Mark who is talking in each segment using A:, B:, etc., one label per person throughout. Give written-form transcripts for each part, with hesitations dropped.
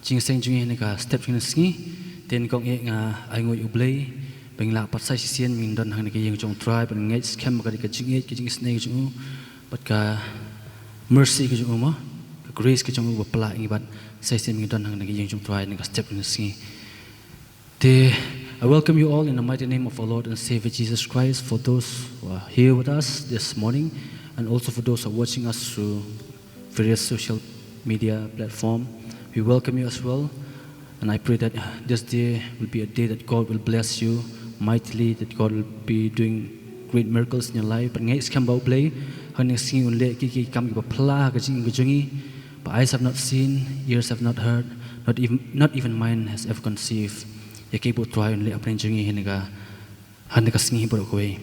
A: jing seng jing ni ka step jing sngi ten kong e nga ai ngoi ublei beng la pat sai sien min don hang ni ka yeng jong try ban ngai scam ka jing snake jung but ka mercy ka jung ma grace ka jung pala ngi bat sai sien min don hang ni ka yeng jong try ni ka step jing sngi te I welcome you all in the mighty name of our Lord and Savior Jesus Christ. For those who are here with us this morning, and also for those who are watching us through various social media platforms, we welcome you as well. And I pray that this day will be a day that God will bless you mightily, that God will be doing great miracles in your life. But ngay iskam bau play, haning sing unle kiki kam iba pla kajing kajungi, but eyes have not seen, ears have not heard, not even mind has ever conceived. Yaki bu try unle apren jungi hiniga hanika singi bro koi.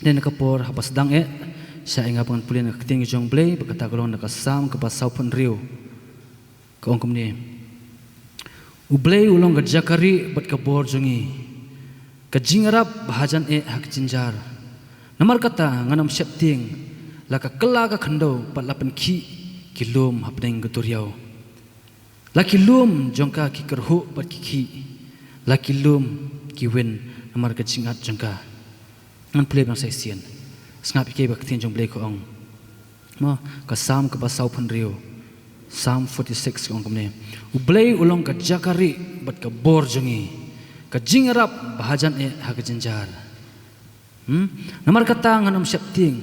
A: Den nakapor hapas dang sa inga pang pulin nakating jong play pagkata kolong nakasam kapasaw pun riu. Kaong kumni. Ublay ulong ka jakari bat ka bor jungi. Kajingarap bahajan hak jinjar. Namar kata nganam syapting laka kela ka khando pat lapan kilum hapdeng guturiaw. Laki lum jongka ki kerhu pat ki. Laki lum kiwin namar ka jingat jongka. Ngan play bang saisian. Sngap ike baktin jong play ko ong. Ma kasam kapasaw pun riu. Psalm 46 kong kumne. Ublay ulong ka jakari bat ka bor jongi. Ka jingarap bahajan hak jinjar. Namar kata nganam syapting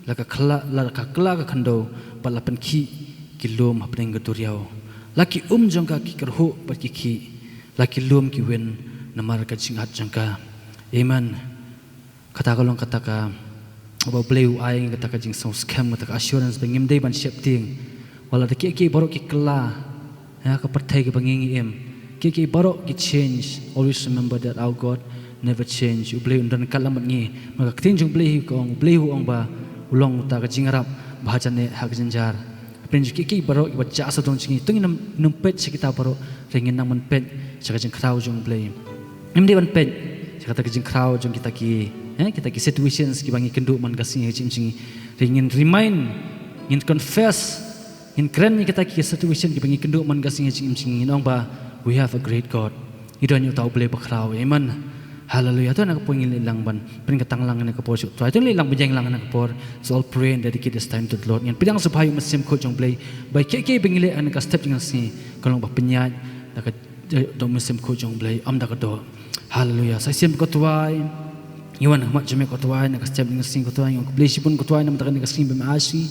A: laka kela ka khando palapan kilum hapdeng guturiaw. Laki jongka ki kerhu bat ki laki lum ki win namar ka jingat jongka. Amen. Kata kalong kata ka aba blay uay kata ka jing song scam kata ka assurance bangim day ban syapting. Wala de ki barok ki kela ya ka pertai ki bangingi ki barok ki change. Always remember that our God never change. Ublay undan kalamat ngi maka tinjung blay kong blay ong ba ulong ta ka jingarap bahajan hak jinjar. Apren ki barok ki baca sa dong jingi tungin numpet kita barok ringin nang menpet saka jing kraw jong blay. Imdi ban pet saka ta jing kraw jong kita ki situations ki bangi kenduk man kasing jingi ringin remind in confess in kren kita ki situation ki bangi kenduk man kasing jingi nong ba we have a great God. Idon yu tau blay bakraw. Amen. Hallelujah. Tu nak pengin lang ban pring katang lang nak por. Tu lang bejang lang nak por. So all pray and dedicate this time to the Lord. Yan pidang supaya masim ko jong blay by ki bengile an ka step jing si kalong ba penyat nak do masim ko jong blay am da ka do. Hallelujah. Sa sim ko tuai Iwan mat jeme ko tuai nak step jing si ko tuai ko blay sipun ko tuai nam takan ka sim be maasi.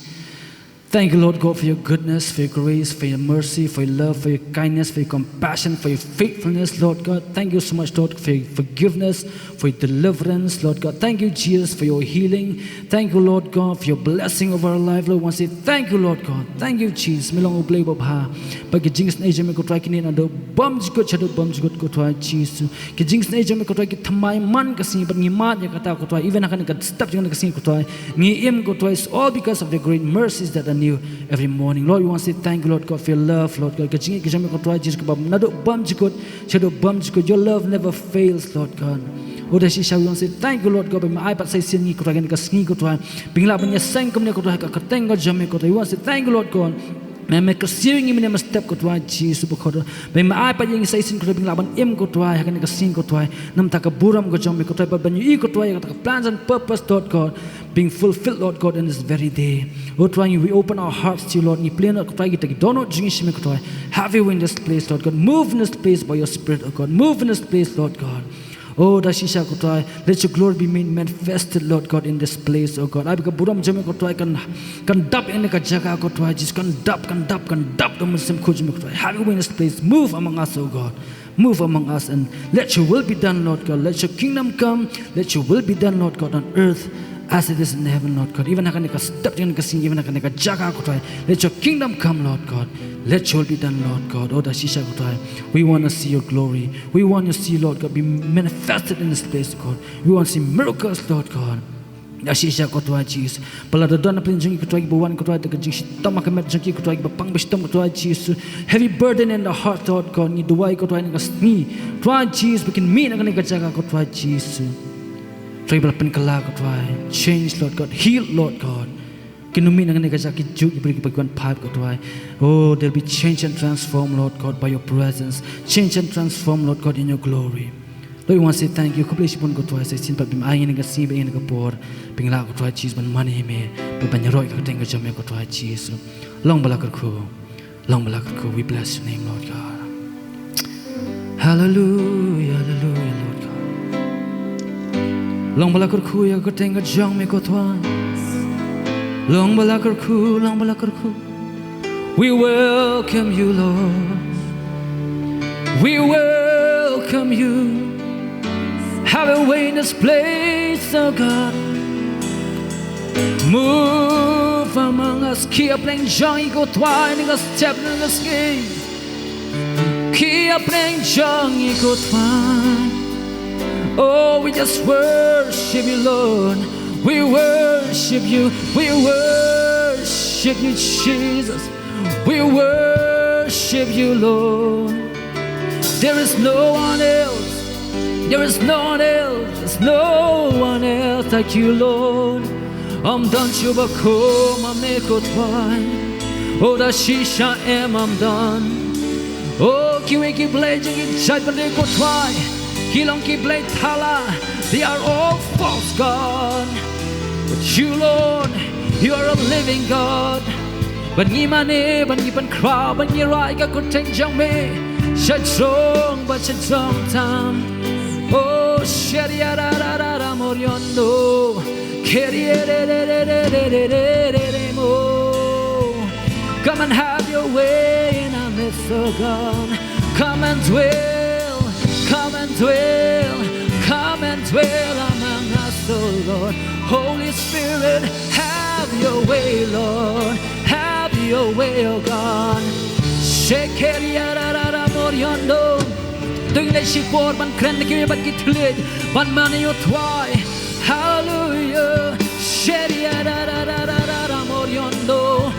A: Thank you, Lord God, for your goodness, for your grace, for your mercy, for your love, for your kindness, for your compassion, for your faithfulness, Lord God. Thank you so much, Lord, for your forgiveness, for your deliverance, Lord God. Thank you, Jesus, for your healing. Thank you, Lord God, for your blessing over our life, Lord. I want to say thank you, Lord God. Thank you, Jesus. Milong ublay babha. Pag jings na ejame ko try kinin ando bam jigot chado bam jigot ko try Jesus. Ki jings na ejame ko try ki thamai man kasi pag ngimat ya kata ko try even akan ka step jing kasi ko try ngiem ko try all because of the great mercies that are new every morning. Lord, we want to say thank you, Lord God, for your love, Lord God. Kajing kijame ko try Jesus ko bam nado bam jigot chado bam jigot. Your love never fails, Lord God. Oda si we want to say thank you, Lord God. By my iPad say sin ni ko try ka sngi ko try bingla banya sang ko ne ko try ka kateng ko jame ko try. We want to say thank you, Lord God. May make receiving him in a step ko tuai Jesus bukod. May maapa yung isa isin ko bing laban ko tuai hakan ka sing ko tuai nam taka buram ko jom ko tuai banyu ko tuai taka plans and purpose, Lord God, being fulfilled, Lord God, in this very day. Oh tuai we open our hearts to you, Lord. Ni plan ko tuai kita dono jingi shime ko tuai. Have you in this place, Lord God. Move in this place by your Spirit, oh God. Move in this place, Lord God. Oh, dashisha ko tuai, let your glory be made manifested, Lord God, in this place, oh God. I bika buram jame ko tuai kan dap ene ka jaga ko tuai, just kan dap the Muslim ko jame ko tuai. Have you in this place? Move among us, oh God. Move among us and let your will be done, Lord God. Let your kingdom come. Let your will be done, Lord God, on earth as it is in heaven, Lord God. Even akan ka step jangan kasing, even akan ka jaga ko tuai. Let your kingdom come, Lord God. Let your will be done, Lord God. Oh, dashisha ko tuai. We want to see your glory. We want to see, Lord God, be manifested in this place, God. We want to see miracles, Lord God. Dashisha ko tuai Jesus. Palada don apin jungi ko tuai buwan ko tuai daga jing tama kamet jungi ko tuai bapang bistam ko tuai Jesus. Heavy burden in the heart, Lord God. Ni duwai ko tuai ni tuai Jesus bikin mi na ka jaga ko tuai Jesus. Tuai balapan kala ko tuai. Change, Lord God. Heal, Lord God. Kinumi nang nega ki juk ibri pagwan pipe ko tuai. Oh, there'll be change and transform, Lord God, by your presence. Change and transform, Lord God, in your glory. Lord, we want to say thank you. Kuplay sipon ko tuai say sin pa bim ay nega si ba nega por pingla ko tuai cheese ban money me ban yaroi ka teng ka jam ko tuai cheese. Long balakar ko. Long balakar ko. We bless your name, Lord God. Hallelujah, hallelujah, Lord God. Long balakar ko ya ka teng ka jam me ko tuai. Long balakar ku, long balakar ku. We welcome you, Lord. We welcome you. Have a way in this place, oh God. Move among us. Kia playing joy, go twine, go step in the sky. Kia playing joy, go twine. Oh, we just worship you, Lord. We worship you, Jesus. We worship you, Lord. There is no one else, there is no one else, there's no one else like you, Lord. I'm done, Chubako, Mameko twine. Oh, the Shisha am, I'm done. Oh, Kiwiki blade, Jaibaneko twine. Kilonki blade Tala, they are all false, God. But you, Lord, you are a living God. But ni mane, but ni ban crowd, but ni rai ka kuteng jang me. Shed strong, but shed strong time. Oh, sheria ra ra ra ra moriondo. Kerie re re re re re re re re re mo. Come and have your way in our midst, oh God. Come and dwell, come and dwell, come and dwell among us, oh Lord. Holy Spirit, have your way, Lord. Have your way, oh God. Shekeria ra ra ra moriondo. Đừng lấy chiếc bột bằng khen để kia bắt kít lệ bằng màn yêu thoại. Hallelujah. Shekeria ra ra ra ra ra ra moriondo.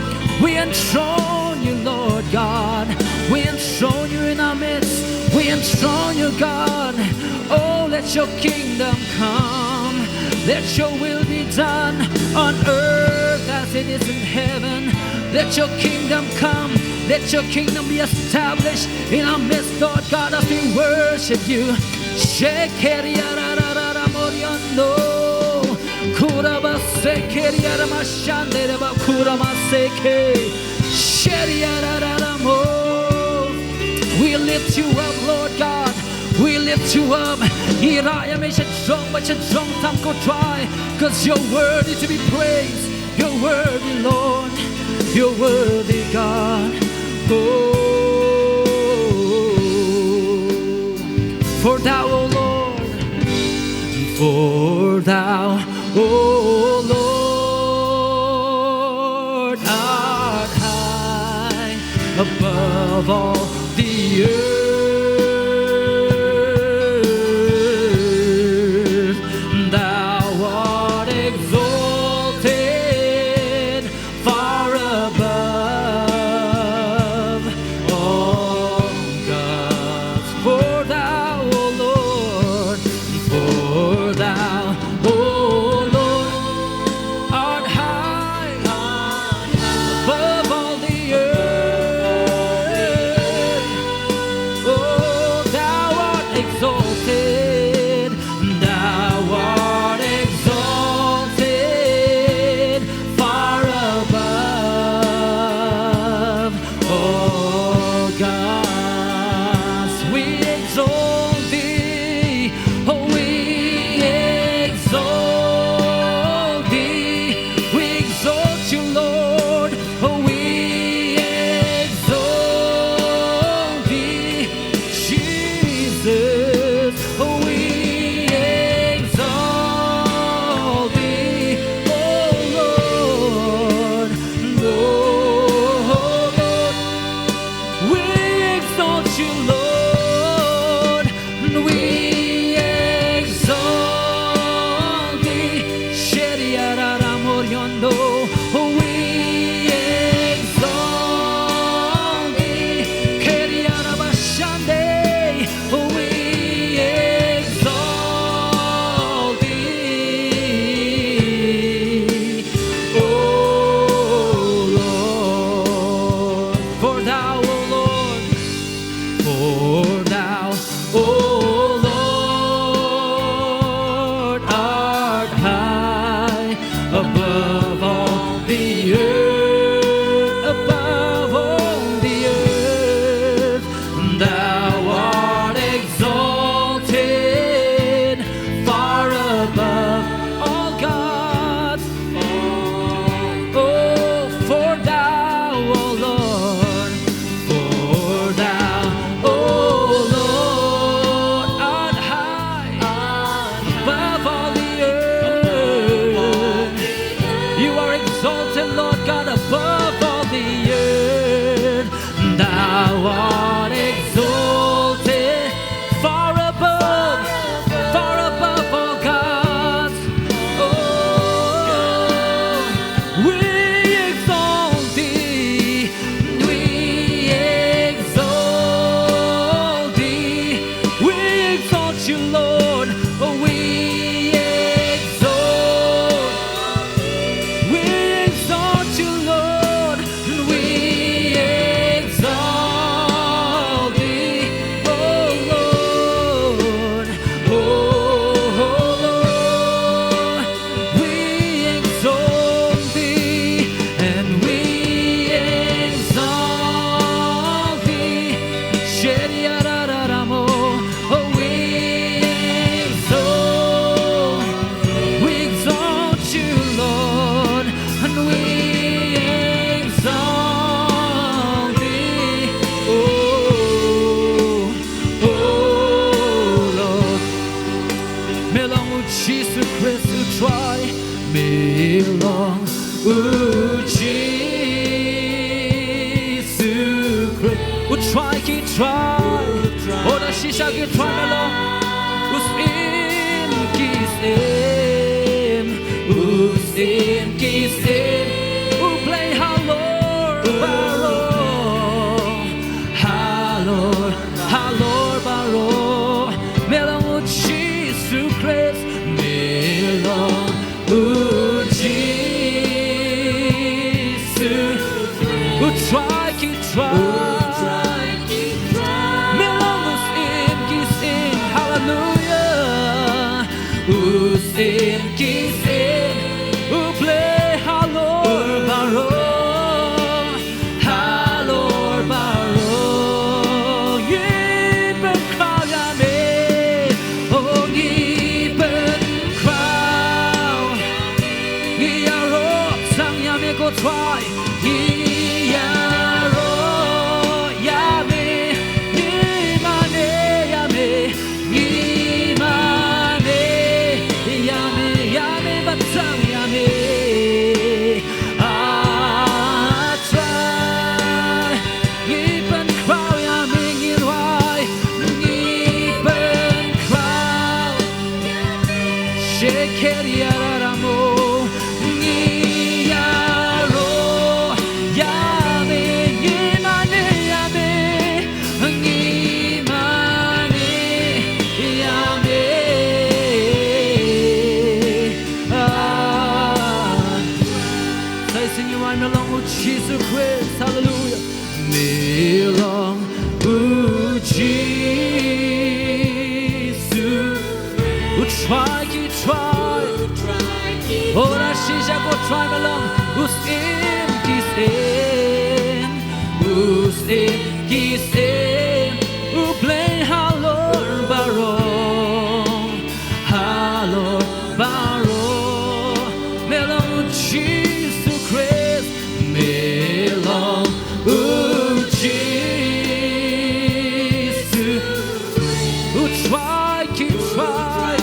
A: We enthrone you, Lord God. We enthrone you in our midst. We enthrone you, God. Oh, let your kingdom come. Let your will be done on earth as it is in heaven. Let your kingdom come. Let your kingdom be established in our midst, Lord God, as we worship you. Shekeria ra ra ra ra moriondo. Kuraba sekeria ra mashande ra ba kurama seke. Sheria ra ra ra mo. We lift you up, Lord God. We lift you up. Iraya may shed strong, but shed strong time go dry. Cause you're worthy to be praised. You're worthy, Lord. You're worthy, God. Oh, for thou, O Lord, for thou, O Lord, art high above all the earth. Thou art exalted far above all gods. For thou, O Lord, for thou, O Lord, art high above all the earth. For thou, O Lord, art high above all the earth, above all the earth. Thou art exalted far above all gods. Oh, for thou, O Lord, for thou, O Lord, art high above all the earth. You are exalted, Lord God, above all the earth. Thou art exalted far above all gods. Oh, we exalt thee, we exalt thee, we exalt you, Lord. Oh, we exalt you, Lord. We exalt thee, oh Lord. Oh Lord, we exalt thee, and we exalt thee. Shediararamo, oh, we exalt you, Lord, and we exalt thee. Oh Lord, melong uchisu Kristu try, melong uchisu Kristu try ki try, ora shisha ki try melong usin kisim uplay halor baro melong uchisu Kristu melong uchisu try ki try melong usin kisim hallelujah usin kisim uplay halor baro yipen kraw yame oh yipen kraw yaro sang yame ko try yaro yame yimane batang yame try yipen kraw yame ngirwai yipen kraw shekeriaramo ngiyaro yame ngimane yame melong uchisu Kristu hallelujah melong uchisu try ki try ora shisha go try melong usim kisem uplay halor baro melong uchisu Kristu melong uchisu try ki try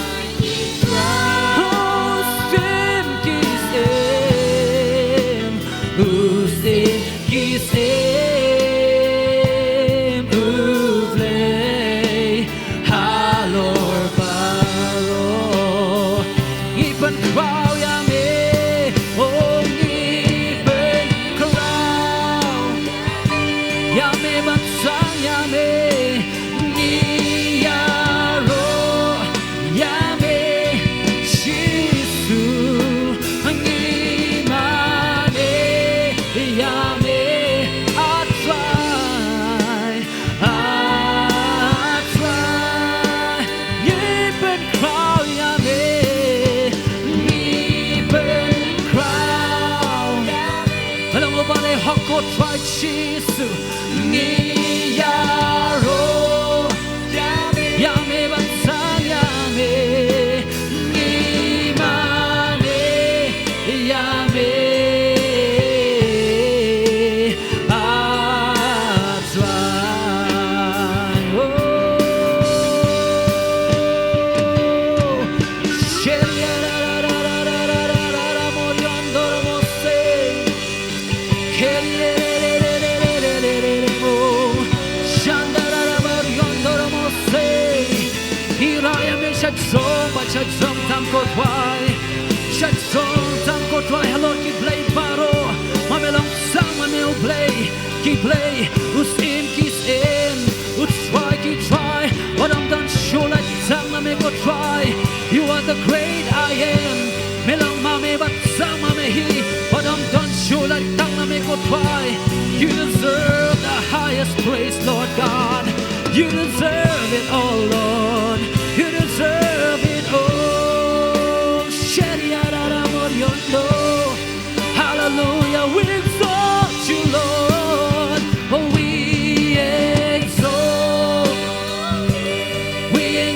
A: usim kisem uplay halor baro ipan kraw yame oh ipan kraw yame batsang yame ngiyaro Chat song ba chat song tam ko twai Chat song tam ko twai hello ki play paro ma belong sang ma no play ki play us in us try but I'm done sure like sang ma me go try you are the great I am melong ma me but sang ma me he but I'm done sure like sang ma me go try you deserve the highest praise Lord God you deserve it all Lord you deserve it all hallelujah we exalt you Lord oh we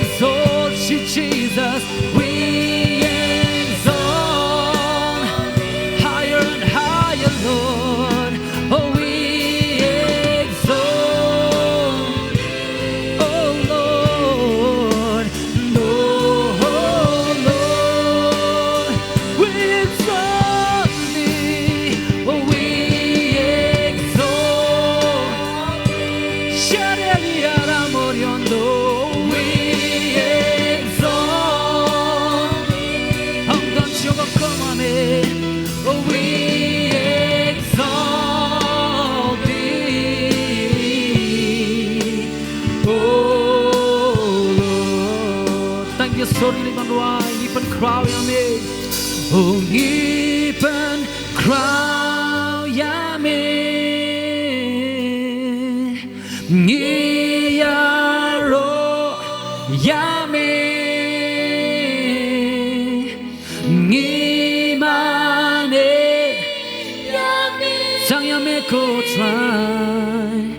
A: exalt you Jesus we exalt higher and higher Lord oh we exalt oh Lord no Lord we exalt thee oh we exalt Shadeliara Moriondo we exalt Hamdan Shoga Komame oh we exalt thee oh Lord thank you so much Manwai Nipan Crow Yame oh Nipan Crow Yame Ngiyaro Yame Ngimane Yame Sang Yame ko try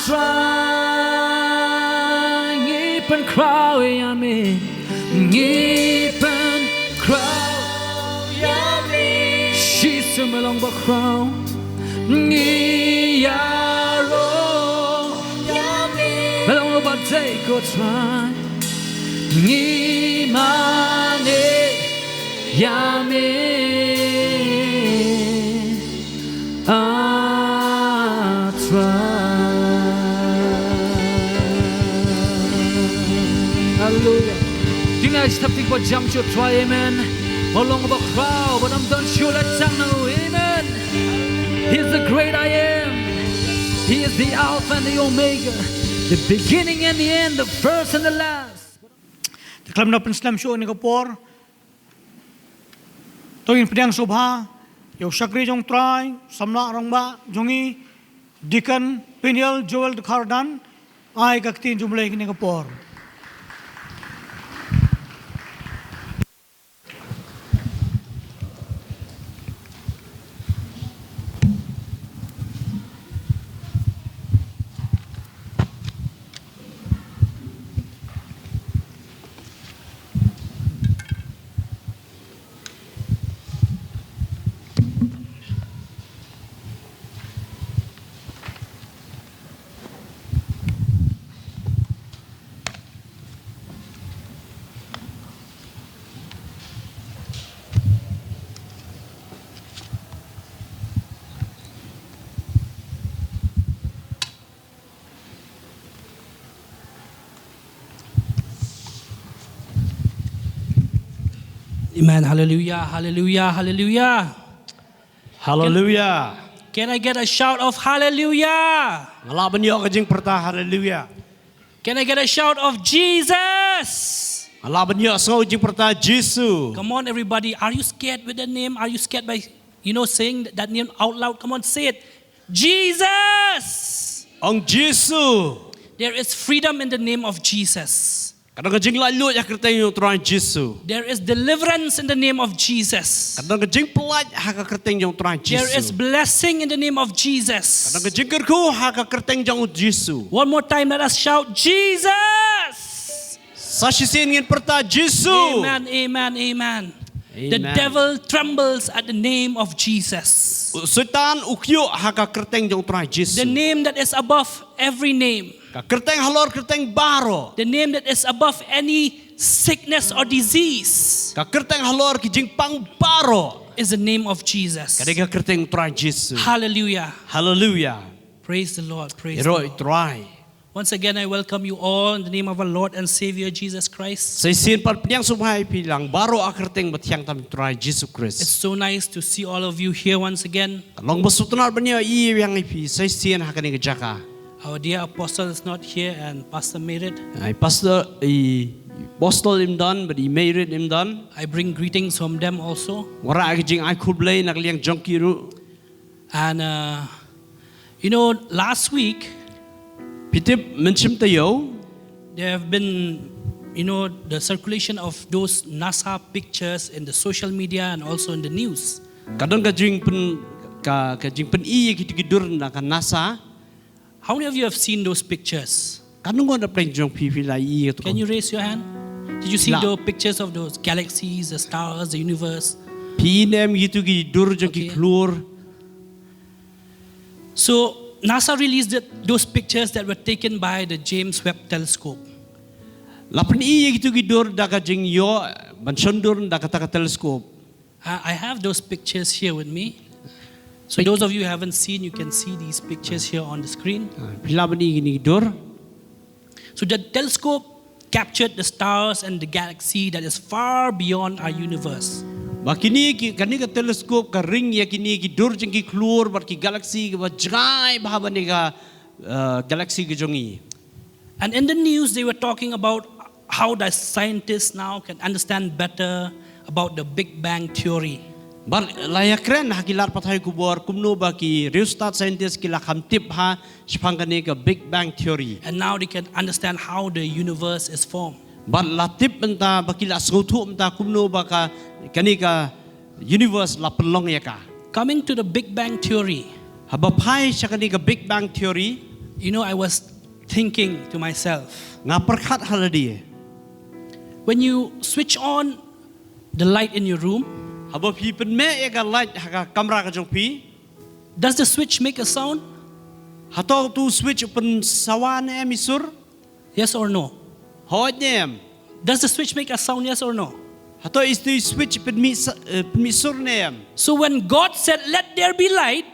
A: try Ngipan crow Yame Ngipan crow Yame She's sumalong ba crow Ngiyaro Yame Melong ba take or try Ngimane Yame Hallelujah. You guys have to think about jump to try amen. How long about crowd, but I'm done sure let's sing now, amen. He's the great I am. He is the Alpha and the Omega, the beginning and the end, the first and the last.
B: Klam na penslam show ni kapor. Toin pedang sobha, yo sakri jong try, samla rong ba, jongi Deacon Peniel Joel Cardan, ay kaktin jumlay ni kapor.
C: Amen. Hallelujah. Hallelujah. Hallelujah.
D: Hallelujah.
C: Can I get a shout of hallelujah?
D: Ngalaban niyo kajing perta hallelujah.
C: Can I get a shout of Jesus?
D: Ngalaban niyo so kajing perta Jesus.
C: Come on, everybody. Are you scared with the name? Are you scared by, saying that name out loud? Come on, say it. Jesus.
D: Ang Jesus.
C: There is freedom in the name of Jesus.
D: Kadang kajing lalu ya kerta yung tuan Jesus.
C: There is deliverance in the name of Jesus.
D: Kadang kajing pelat haka kerta yung tuan Jesus.
C: There is blessing in the name of Jesus.
D: Kadang kajing kerku haka kerta yung Jesus.
C: One more time, let us shout, Jesus.
D: Sa sisin ngin perta Jesus.
C: Amen, amen, amen. The devil trembles at the name of Jesus.
D: Setan ukyo haka kerta yung tuan Jesus.
C: The name that is above every name.
D: Kerteng halor kerteng baro.
C: The name that is above any sickness or disease.
D: Kerteng halor kijing pang baro
C: is the name of Jesus.
D: Kadang kerteng tuan Jesus.
C: Hallelujah.
D: Hallelujah.
C: Praise the Lord. Praise the Lord.
D: Try.
C: Once again, I welcome you all in the name of our Lord and Savior Jesus Christ.
D: Sa isin par piniang subhay pilang baro akerteng batiang tam try Jesus
C: It's
D: Christ.
C: so nice to see all of you here once again.
D: Kalong basutunar banya yang ipi sa isin hakani kejaka.
C: Our dear apostle is not here and Pastor Merit.
D: Ay pastor apostol imdan but imerit imdan.
C: I bring greetings from them also.
D: Wara agijing ay kublay nagliang jongkiru.
C: And last week,
D: Pitip menchim tayo.
C: there have been, the circulation of those NASA pictures in the social media and also in the news.
D: Kadang kajing pen iya kidur na kan NASA.
C: How many of you have seen those pictures?
D: Kadang ko na plan jong pipi la iya to.
C: Can you raise your hand? Did you see
D: La.
C: those pictures of those galaxies, the stars, the universe?
D: Pinem gitu kidur jong
C: Okay.
D: kiklur.
C: So NASA released those pictures that were taken by the James Webb Telescope.
D: Lapan iya gitu kidur da kajing yo bansundur da kata teleskop.
C: I have those pictures here with me. So those of you who haven't seen, you can see these pictures here on the screen.
D: Pila bani gini kidur.
C: So the telescope captured the stars and the galaxy that is far beyond our universe.
D: Bakini kani ka teleskop ka ring ya kini kidur jeng kiklur bar ki galaksi ba jai bah bani ka galaksi ke jongi.
C: And in the news, they were talking about how the scientists now can understand better about the Big Bang Theory.
D: Bar layakren hakilar patay kubor kumno ba ki reustat scientist kila kamtip ha spangani ka Big Bang Theory.
C: And now they can understand how the universe is formed.
D: Bar latip enta bakila skutu enta kumno ba ka kani ka universe la pelong ya ka.
C: Coming to the Big Bang Theory,
D: Haba pai sa kani ka Big Bang Theory
C: I was thinking to myself,
D: nga perkat haladi.
C: when you switch on the light in your room,
D: Haba pi pen me ya ka light ha ka kamera ka jong pi.
C: does the switch make a sound?
D: Hatau tu switch pen sawan emisur.
C: Yes or no?
D: Hot nem.
C: Does the switch make a sound? Yes or no?
D: Hatau istu switch pen misur nem.
C: So when God said, "Let there be light,"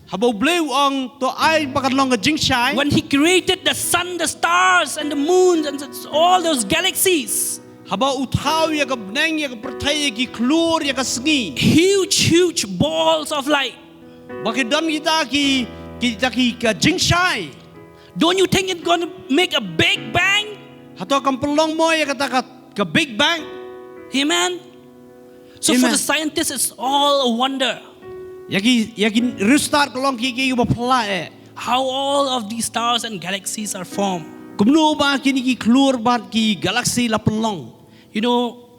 D: Haba bleu ang to ai bakat long ka jing shai.
C: when He created the sun, the stars, and the moon, and all those galaxies,
D: Haba uthaw ya ka bneng ya ka pertai ya ki klur ya ka sengi.
C: huge balls of light.
D: Bakit dan kita ka jing shai.
C: Don't you think it's going to make a big bang?
D: Hatau kam pelong mo ya kata ka Big Bang.
C: Amen. So for
D: Amen.
C: the scientists, it's all a wonder
D: Yaki restart kelong ki ba pala
C: how all of these stars and galaxies are formed.
D: Kumno ba kini ki klur ba ki galaksi la pelong.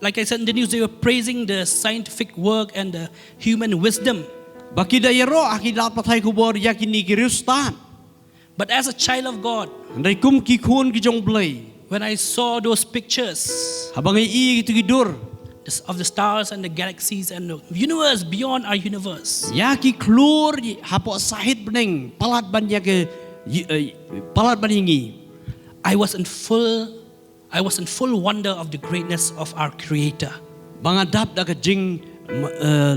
C: Like I said in the news, they were praising the scientific work and the human wisdom.
D: Baki dayero akilat patay kubor yakini ki restart.
C: But as a child of God,
D: Andai kum ki kun ki jong blay.
C: when I saw those pictures
D: Habang i itu kidur.
C: of the stars and the galaxies and the universe beyond our universe,
D: Ya ki klur hapo sahid beneng palat ban ya ke palat ban ingi.
C: I was in full wonder of the greatness of our Creator.
D: Bangadap da ka jing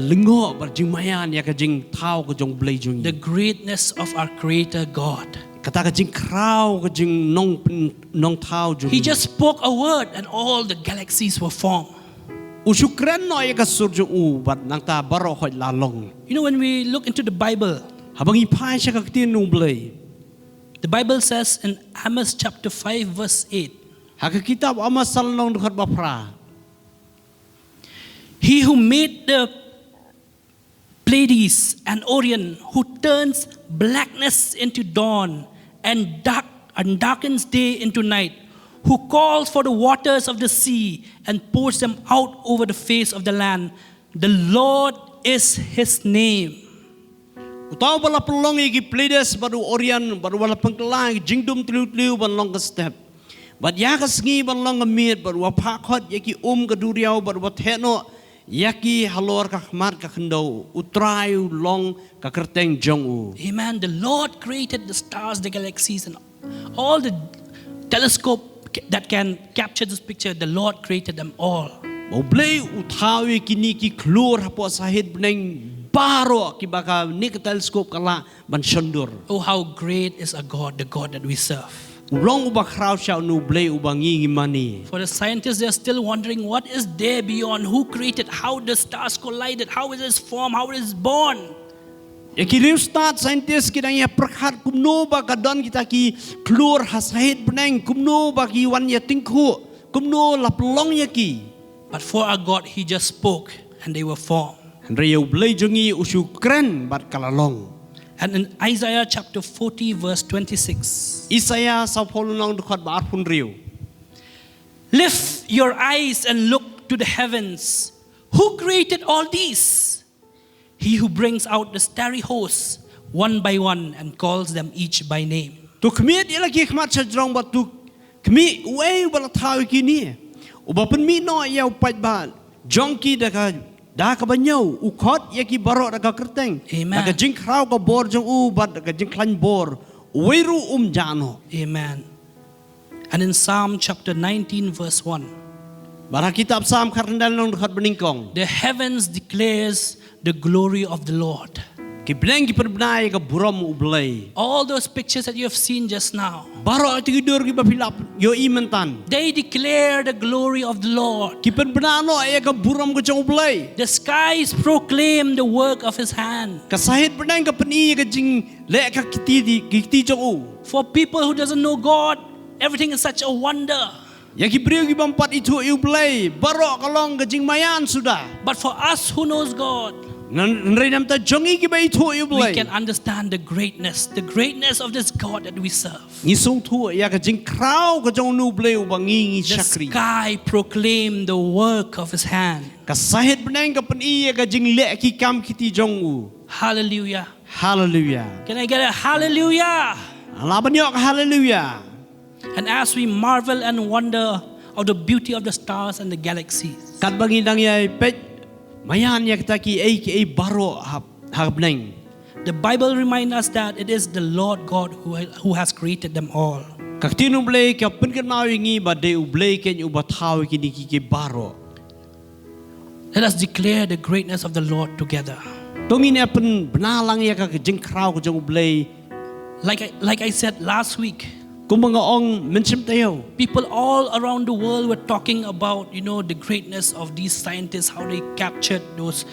D: lengo bar jing mayan ya ka jing tau ka jong blay jong.
C: The greatness of our Creator God.
D: Kata ka jing krau ka jing nong tau jong.
C: He just spoke a word and all the galaxies were formed.
D: Usukren no ya ka surjo u bat nang ta baro hoy lalong.
C: When we look into the Bible,
D: Habang ipai siya ka tinung blay.
C: the Bible says in Amos chapter 5 verse 8,
D: Haka kitab ama salong dukat bapra.
C: He who made the Pleiades and Orion, who turns blackness into dawn and darkens day into night, who calls for the waters of the sea and pours them out over the face of the land. The Lord is His name.
D: Utaw bala pelong igi Pleiades baru Orion baru wala pengkelang jingdum tliu ban long ka step. Bat ya ka sengi ban long ka miet baru wa phakot yaki ka duriau baru wa theno yaki halor ka khmat ka khendau utrai long ka kerteng jong u.
C: Amen. The Lord created the stars, the galaxies, and all the telescope that can capture this picture. The Lord created them all.
D: Mau blay utaw kini ki klur hapo sahid beneng baro ki baka nik teleskop kala ban sondur.
C: Oh, how great is our God, the God that we serve.
D: Long uba crowd shall no blay ubangi money.
C: For the scientists, they're still wondering what is there beyond, who created, how the stars collided, how it is formed, how it is born.
D: Yaki start scientist kita ya perkhat kumno ba kadon kita ki keluar hasahid beneng kumno ba ki wan ya tingku kumno laplong yaki.
C: But for our God, He just spoke and they were formed.
D: Reu blay jungi usu kren bat kalalong.
C: And in Isaiah chapter 40 verse 26,
D: Isaiah sa polunong dukhat ba arpun riu.
C: lift your eyes and look to the heavens. Who created all these? He who brings out the starry hosts one by one and calls them each by name.
D: Tu kemit ialah ki khmat sajrong ba tu kemit wei bala thawi kini. Uba pen mi no ya upat ba jongki da ka banyau ukhot ya ki barok da ka kerteng.
C: Amen.
D: Da ka jing krau ka bor jong u bat da ka jing klan bor weiru jano.
C: Amen. And in Psalm chapter 19 verse 1,
D: Bara kitab Psalm karendal nong dukhat beningkong.
C: the heavens declares the glory of the Lord.
D: Ki beneng ki perbnai ka buram ublay.
C: All those pictures that you have seen just now,
D: Barok ti gidur ki bapilap yo imentan.
C: they declare the glory of the Lord.
D: Ki perbnano ya ka buram ka jong ublay.
C: The skies proclaim the work of His hand.
D: Kasahit beneng ka peni ka jing le ka kiti jong u.
C: For people who doesn't know God, everything is such a wonder.
D: Ya ki beriu ki bampat itu ublay. Barok kalong ka jing mayan sudah.
C: But for us who knows God,
D: Nrai nam ta jongi ki ba itu
C: we
D: ublay.
C: can understand the greatness of this God that we serve.
D: Ngisung tu ya ka jing krau ka jong nu blay ubangi
C: The
D: syakri.
C: sky proclaim the work of His hand.
D: Kasahit beneng ka peni ka jing le ki kam kiti jong u.
C: Hallelujah.
D: Hallelujah.
C: Can I get a hallelujah?
D: Laban yok hallelujah.
C: And as we marvel and wonder of the beauty of the stars and the galaxies,
D: Kat bangi dang yai pet mayan ya kita ki ei baro hab neng.
C: the Bible reminds us that it is the Lord God who has created them all.
D: Kak tinu blay ka pen kan mau ngi ba de blay ken u ba thau ki ni ki baro.
C: Let us declare the greatness of the Lord together.
D: Tongi ne pen benalang ya ka jing krau ka jong blay.
C: Like I said last week,
D: Kung mga ong mensim tayo.
C: people all around the world were talking about, the greatness of these scientists, how they captured those,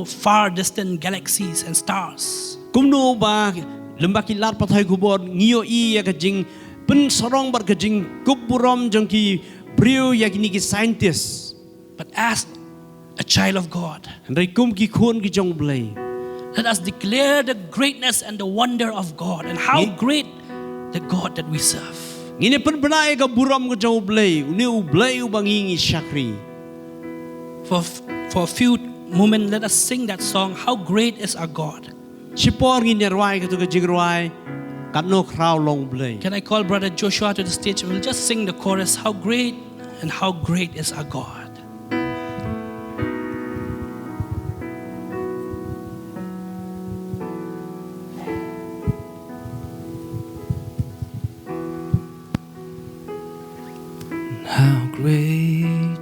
C: far distant galaxies and stars.
D: Kung no ba lembaki lar patay kubor ngiyo i ya ka jing pen sorong bar ka jing kuburom jong ki brio ya ki ni ki scientist.
C: But as a child of God,
D: Andai kum ki khon ki jong blay.
C: let us declare the greatness and the wonder of God and how great the God that we serve.
D: Ngini pen benai ka buram ka jong blay. Uni u blay u bangi syakri.
C: For a few moments, let us sing that song, How Great is Our God.
D: Sipor ngini rwai ka tu ka jing rwai. Kat no krau long blay.
C: Can I call Brother Joshua to the stage? We'll just sing the chorus, How Great and How Great is Our God.
A: How great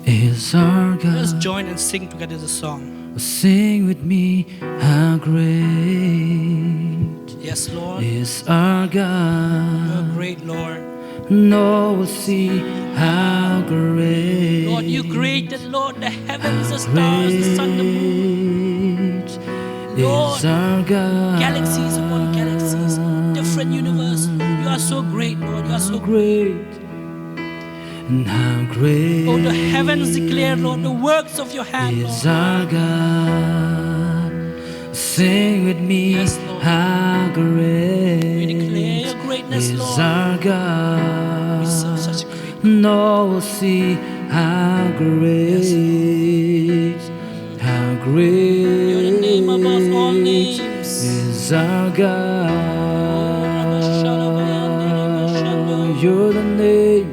A: is our
C: Let us
A: God.
C: join and sing together the song.
A: Sing with me, how great
C: Yes, Lord.
A: is our
C: You are
A: God.
C: great, Lord.
A: No, see how great.
C: Lord, you created, Lord, the heavens, the stars, the sun, the moon,
A: Great
C: Lord,
A: is our God.
C: galaxies upon galaxies, different universe. You are so great, Lord. You are so great.
A: Great. And how great
C: Oh, the heavens declare, Lord, the works of your hand,
A: is
C: Lord.
A: our God. Sing with me,
C: Yes, Lord.
A: how great
C: We declare your greatness,
A: is
C: Lord.
A: our
C: We
A: God.
C: serve such a great
A: No, see how great, how great
C: You're the name above all names.
A: is our God. You're the name.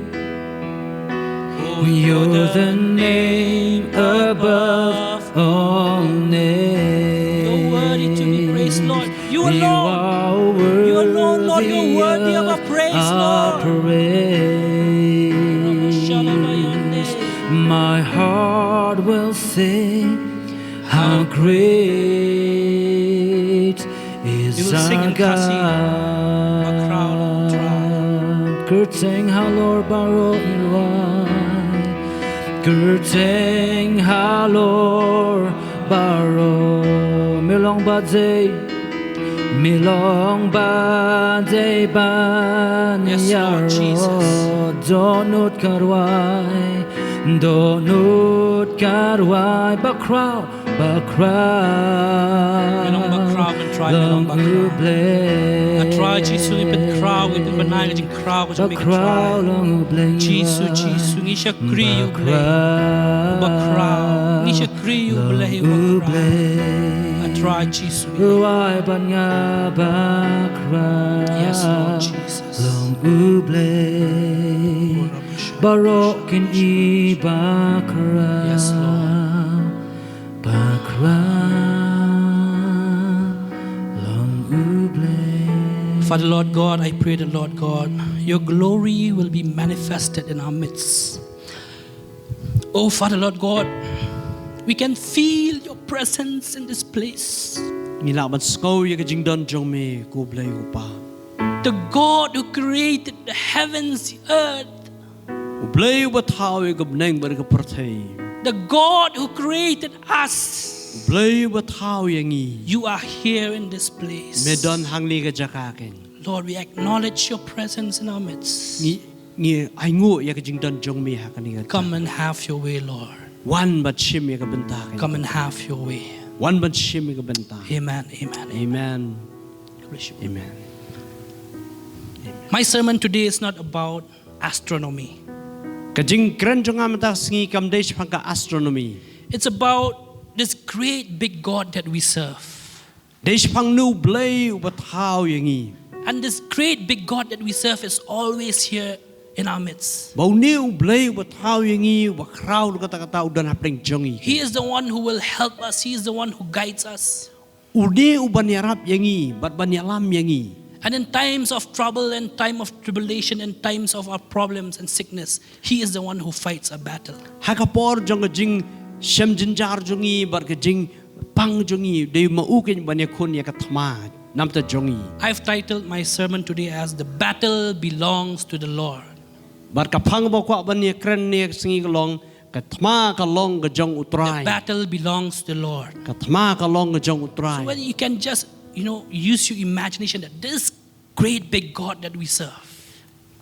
C: Oh,
A: You're the name above all names.
C: You're worthy to be praised, Lord. You alone.
A: are worthy.
C: You alone, Lord. You're worthy of our praise,
A: our
C: Lord.
A: praise. My heart will sing, how great
C: We
A: is
C: will sing
A: our
C: in Kasi.
A: God. Kerteng halor baro irwai Kerteng halor baro Milong badze ban
C: Yes, Lord Jesus.
A: Donut karwai bakraw
C: Milong bakraw men try milong bakraw. A try Jesu ipin kraw ipin banay jing kraw ko jing try. Jesu ngi siya kriyo blay. Bakraw ngi siya kriyo blay bakraw. A try Jesu.
A: Ruai ban nga bakraw.
C: Yes, Lord Jesus.
A: Long ublay barokin I bakraw.
C: Yes, Lord. Father Lord God, I pray that Lord God, your glory will be manifested in our midst. Oh Father Lord God, we can feel your presence in this place.
D: Ngila ban sko ya ka jing don jong me ko blay ko pa.
C: The God who created the heavens, the earth,
D: Blay ba tao ya ka bneng ba ka perthai.
C: the God who created us,
D: Blay ba tao ya ngi.
C: you are here in this place.
D: Me don hang li ka jakaken.
C: Lord, we acknowledge your presence in our midst.
D: Ngi ai ngu ya ka jing don jong me ha ka ni ka.
C: Come and have your way, Lord.
D: Wan ba chim ya ka bentaken.
C: Come and have your way.
D: Wan ba chim ya ka bentaken.
C: Amen, amen,
D: Amen.
C: amen.
D: Amen.
C: My sermon today is not about astronomy.
D: Kajing kren jong amata singi kam desh pangka astronomy.
C: It's about this great big God that we serve.
D: Desh pang nu blay ba tao ya ngi.
C: And this great big God that we serve is always here in our midst.
D: Bau niu blay ba tao ya ngi ba kraw lu kata kata udan hapling jongi.
C: He is the one who will help us. He is the one who guides us.
D: Udi uban yarap ya ngi, bat ban yalam ya ngi.
C: And in times of trouble and time of tribulation and times of our problems and sickness, He is the one who fights a battle.
D: Hakapor jong ka jing shem jinjar jongi bar ka jing pang jongi de ma uken ban ya kun ya ka thma namta jongi.
C: I've titled my sermon today as "The Battle Belongs to the Lord."
D: Bar ka pang ba kwa ban ya kren ne singi ka long ka thma ka long ka jong
C: The
D: utrai.
C: battle belongs to the Lord.
D: Ka thma ka long ka jong
C: So
D: utrai.
C: when you can just, use your imagination that this great big God that we serve,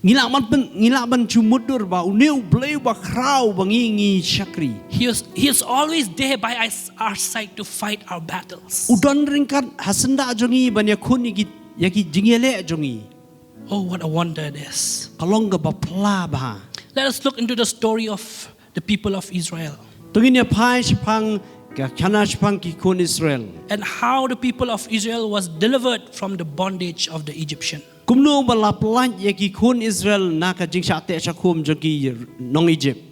D: Ngila ban chumudur ba uniu blay ba kraw ba ngi shakri.
C: He is always there by our side to fight our battles.
D: Udan ringkat hasenda jongi ban ya kun ya ki jingele jongi.
C: Oh, what a wonder it is.
D: Kalong ka ba pla ba.
C: Let us look into the story of the people of Israel
D: Tungin ya pai shpang ka khana shpang ki kun Israel.
C: and how the people of Israel was delivered from the bondage of the Egyptian.
D: Kumnu ba la plant ya ki kun Israel na ka jing sha te sha kum jongi nong Egypt.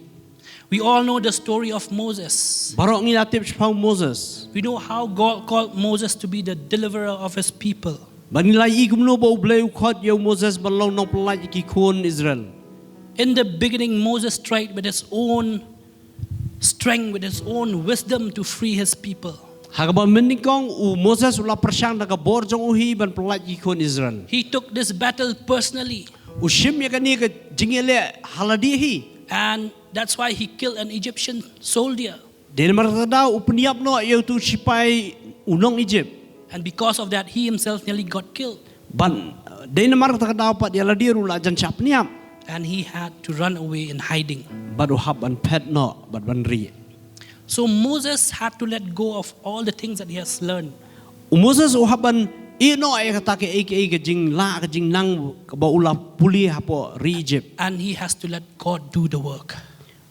C: We all know the story of Moses.
D: Barok ngi latip shpang Moses.
C: We know how God called Moses to be the deliverer of his people.
D: Banilai I kumnu ba ublay khot yo Moses ban long nong plant ya ki kun Israel.
C: In the beginning, Moses tried with his own strength, with his own wisdom to free his people.
D: Hagaban menikong u Moses ula persang na ka bor jong uhi ban plant ya ki kun Israel.
C: He took this battle personally,
D: Ushim ya kani ka jingele haladihi.
C: and that's why he killed an Egyptian soldier.
D: Den martada upniap no yo tu sipai unong Egypt.
C: And because of that, he himself nearly got killed.
D: Ban den martada pat ya ladiru la jan sapniap.
C: And he had to run away in hiding.
D: Badu hab ban pet no bad ban ri.
C: So Moses had to let go of all the things that he has learned.
D: Moses hab ban ino ay katake aka jing la ka jing nang ka ba ula puli hapo ri Egypt.
C: And he has to let God do the work.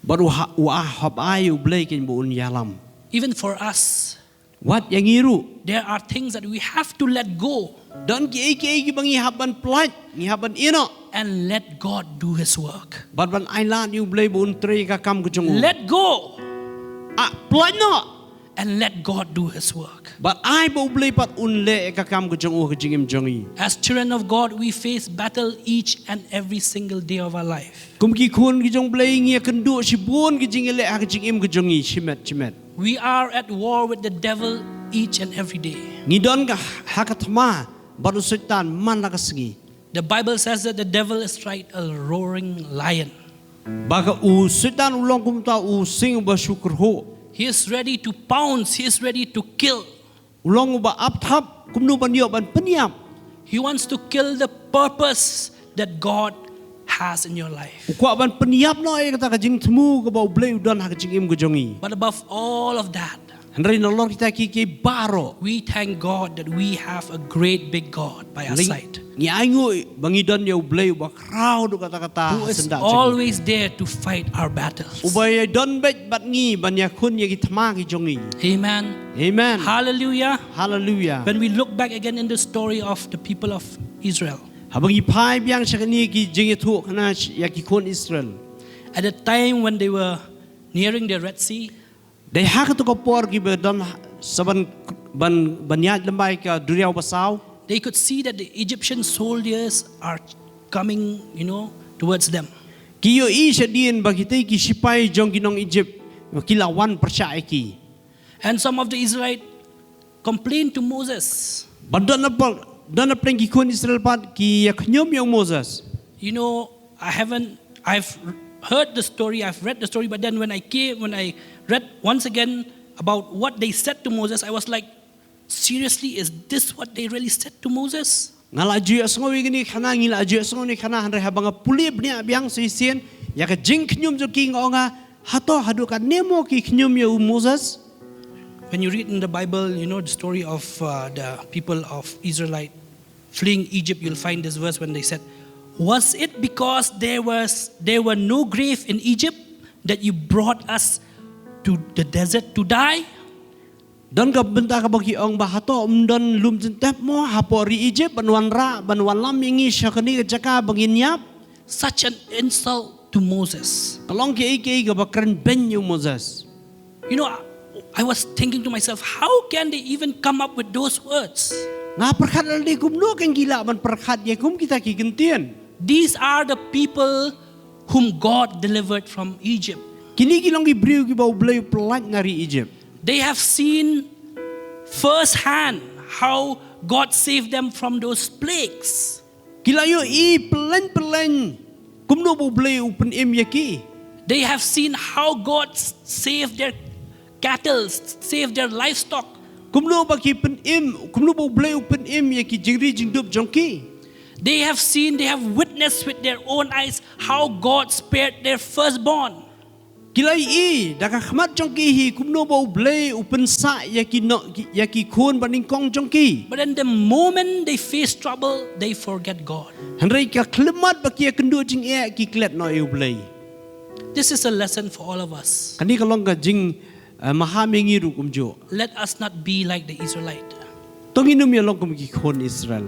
D: Badu wa hab ayu blay kin bu un yalam.
C: Even for us,
D: What yang iru?
C: there are things that we have to let go
D: Don ki aka bangi hab ban plat ngi hab ban ino.
C: and let God do his work.
D: Bad ban ailan yu blay bu un tri ka kam ku jong.
C: Let go
D: Plat no.
C: and let God do his work.
D: But I bo blay pat un le ka kam ku jong ka jingim jongi.
C: As children of God, we face battle each and every single day of our life.
D: Kum ki kun ki jong blay ngi kendu si bun ki jingele ka jingim ku jongi chimet.
C: We are at war with the devil each and every day.
D: Ngi don ka hakatma baru setan man la ka singi.
C: The Bible says that the devil is like a roaring lion.
D: Baga setan ulong kumta sing ba syukurho.
C: He is ready to pounce. He is ready to kill.
D: Ulong ba apthap kumnu ban yo ban peniap.
C: He wants to kill the purpose that God has in your life.
D: Ukwa ban peniap no ay kata kajing temu ka ba ublay udan ha kajing im gojongi.
C: But above all of that,
D: Henry nolor kita ki baro.
C: we thank God that we have a great big God by our side,
D: Ni aingu bangidan ya ublay ba kraw do kata-kata
C: who is
D: sendak.
C: always there to fight our battles.
D: Ubay don bet bat ngi ban ya kun ya ki thama ki jongi.
C: Amen.
D: Amen.
C: Hallelujah.
D: Hallelujah.
C: When we look back again in the story of the people of Israel,
D: Habang ipai biang sakani ki jingi thu kana ya ki kun Israel.
C: at the time when they were nearing the Red Sea,
D: Dai ha ka to ko por ki be don saban ban ya lambai ka duriaw basaw.
C: they could see that the Egyptian soldiers are coming, towards them.
D: Kiyo i sadien bagitay ki sipay jong kinong Egypt. Kilawan percaya ki.
C: And some of the Israelites complained to Moses.
D: Badan na pleng ki kun Israel pat ki yaknyom yung Moses.
C: I've heard the story, I've read the story, but then when I read once again about what they said to Moses, I was like, seriously, is this what they really said to Moses?
D: Ngala ju asngowi gini kana ngila ju asngoni kana hanre habanga puli bnia biang sisien ya ka jing knyum jo king onga hato hadu ka nemo ki knyum yo Moses.
C: When you read in the Bible, the story of the people of Israelite fleeing Egypt, you'll find this verse when they said, was it because there were no grave in Egypt that you brought us to the desert to die?
D: Don ka benta ka bagi ong bahato don lum jentep mo hapori Egypt banwan lam ingi syakani ka jaka bangin yap.
C: Such an insult to Moses.
D: Kalong ki ka bakran ben yo Moses.
C: I was thinking to myself, how can they even come up with those words?
D: Nga perkat aldi kumno kang gila man perkat ya kum kita ki gentian.
C: These are the people whom God delivered from Egypt.
D: Kini kilong gibriu ki ba ublay pelat ngari Egypt.
C: They have seen firsthand how God saved them from those plagues.
D: Kilayo i pelen kumno ba ublay upen im yaki.
C: They have seen how God saved their cattle, saved their livestock.
D: Kumno ba ki pen im kumno ba ublay upen im yaki jingri jingdup jongki.
C: They have witnessed with their own eyes how God spared their firstborn.
D: Kilay i daka khmat jongki hi kumno ba ublay upen sa yaki kun baning kong jongki.
C: But in the moment they face trouble, they forget God.
D: Henry ka klemat ba ki kendu jing e ki klet no ublay.
C: This is a lesson for all of us.
D: Kani kalong ka jing mahamingi ru kumjo.
C: Let us not be like the Israelite.
D: Tonginum ya long kum ki kon Israel.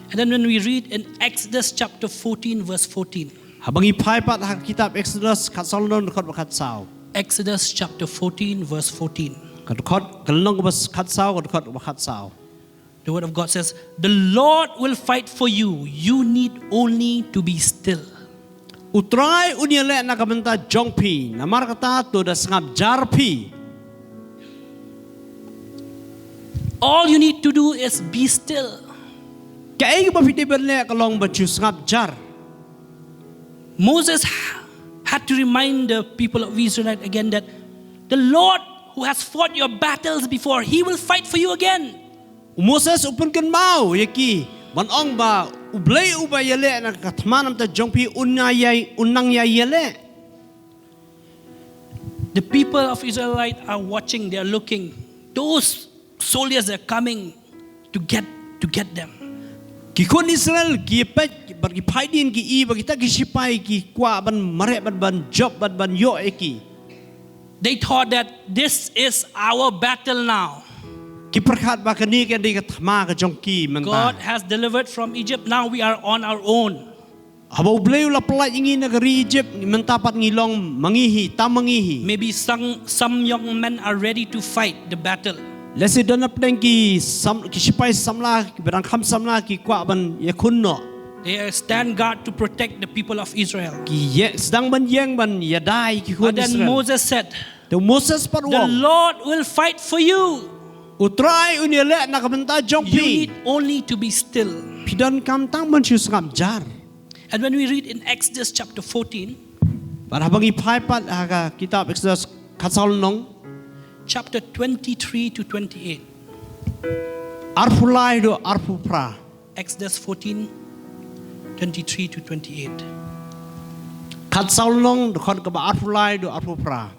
C: And then when we read in Exodus chapter 14 verse 14.
D: Habang ipai pat ha kitab Exodus kat salon khot kat saw.
C: Exodus chapter 14 verse 14.
D: Kat kalong bas kat saw kat saw.
C: The word of God says, the Lord will fight for you. You need only to be still.
D: Utrai unyele na kabenta jongpi namar kata to da sngap jarpi.
C: All you need to do is be still.
D: Kaya ba piti berne kalong ba chu sngap jar.
C: Moses had to remind the people of Israel again that the Lord who has fought your battles before, He will fight for you again.
D: Moses upun kan mau yaki ban ong ba ublay ubayele na katmanam ta jongpi unang yayele.
C: The people of Israelite are watching, they are looking. Those soldiers are coming to get them.
D: Ki kon Israel ki pet bagi paidin ki i bagi ta ki sipai ki kwa ban mare ban job ban yo eki.
C: They thought that this is our battle now.
D: Ki perkhat ba kani kan di katma ka jongki menta.
C: God has delivered from Egypt, now we are on our own.
D: Habau bleu la pelat ingi negeri Egypt mentapat ngilong mangihi tam mangihi.
C: Maybe some young men are ready to fight the battle.
D: Lesi dana pleng ki sipai samla berang kham samla ki kwa ban yakunno.
C: They stand guard to protect the people of Israel.
D: Ki sedang ban yang ban yadai ki kun
C: But then
D: Israel.
C: Moses said,
D: The Moses pat
C: the
D: wong.
C: Lord will fight for you.
D: Utrai unyele na kabenta
C: You need
D: jongpi.
C: only to be still.
D: pidon kam tang man chu sangam jar.
C: And when we read in Exodus chapter 14,
D: Bar habangi phai pat aga kitab Exodus khasaul nong
C: chapter 23 to 28.
D: arpulai do arpupra.
C: Exodus 14, 23 to 28.
D: Khasaul nong do khon ka ba arpulai do arpupra.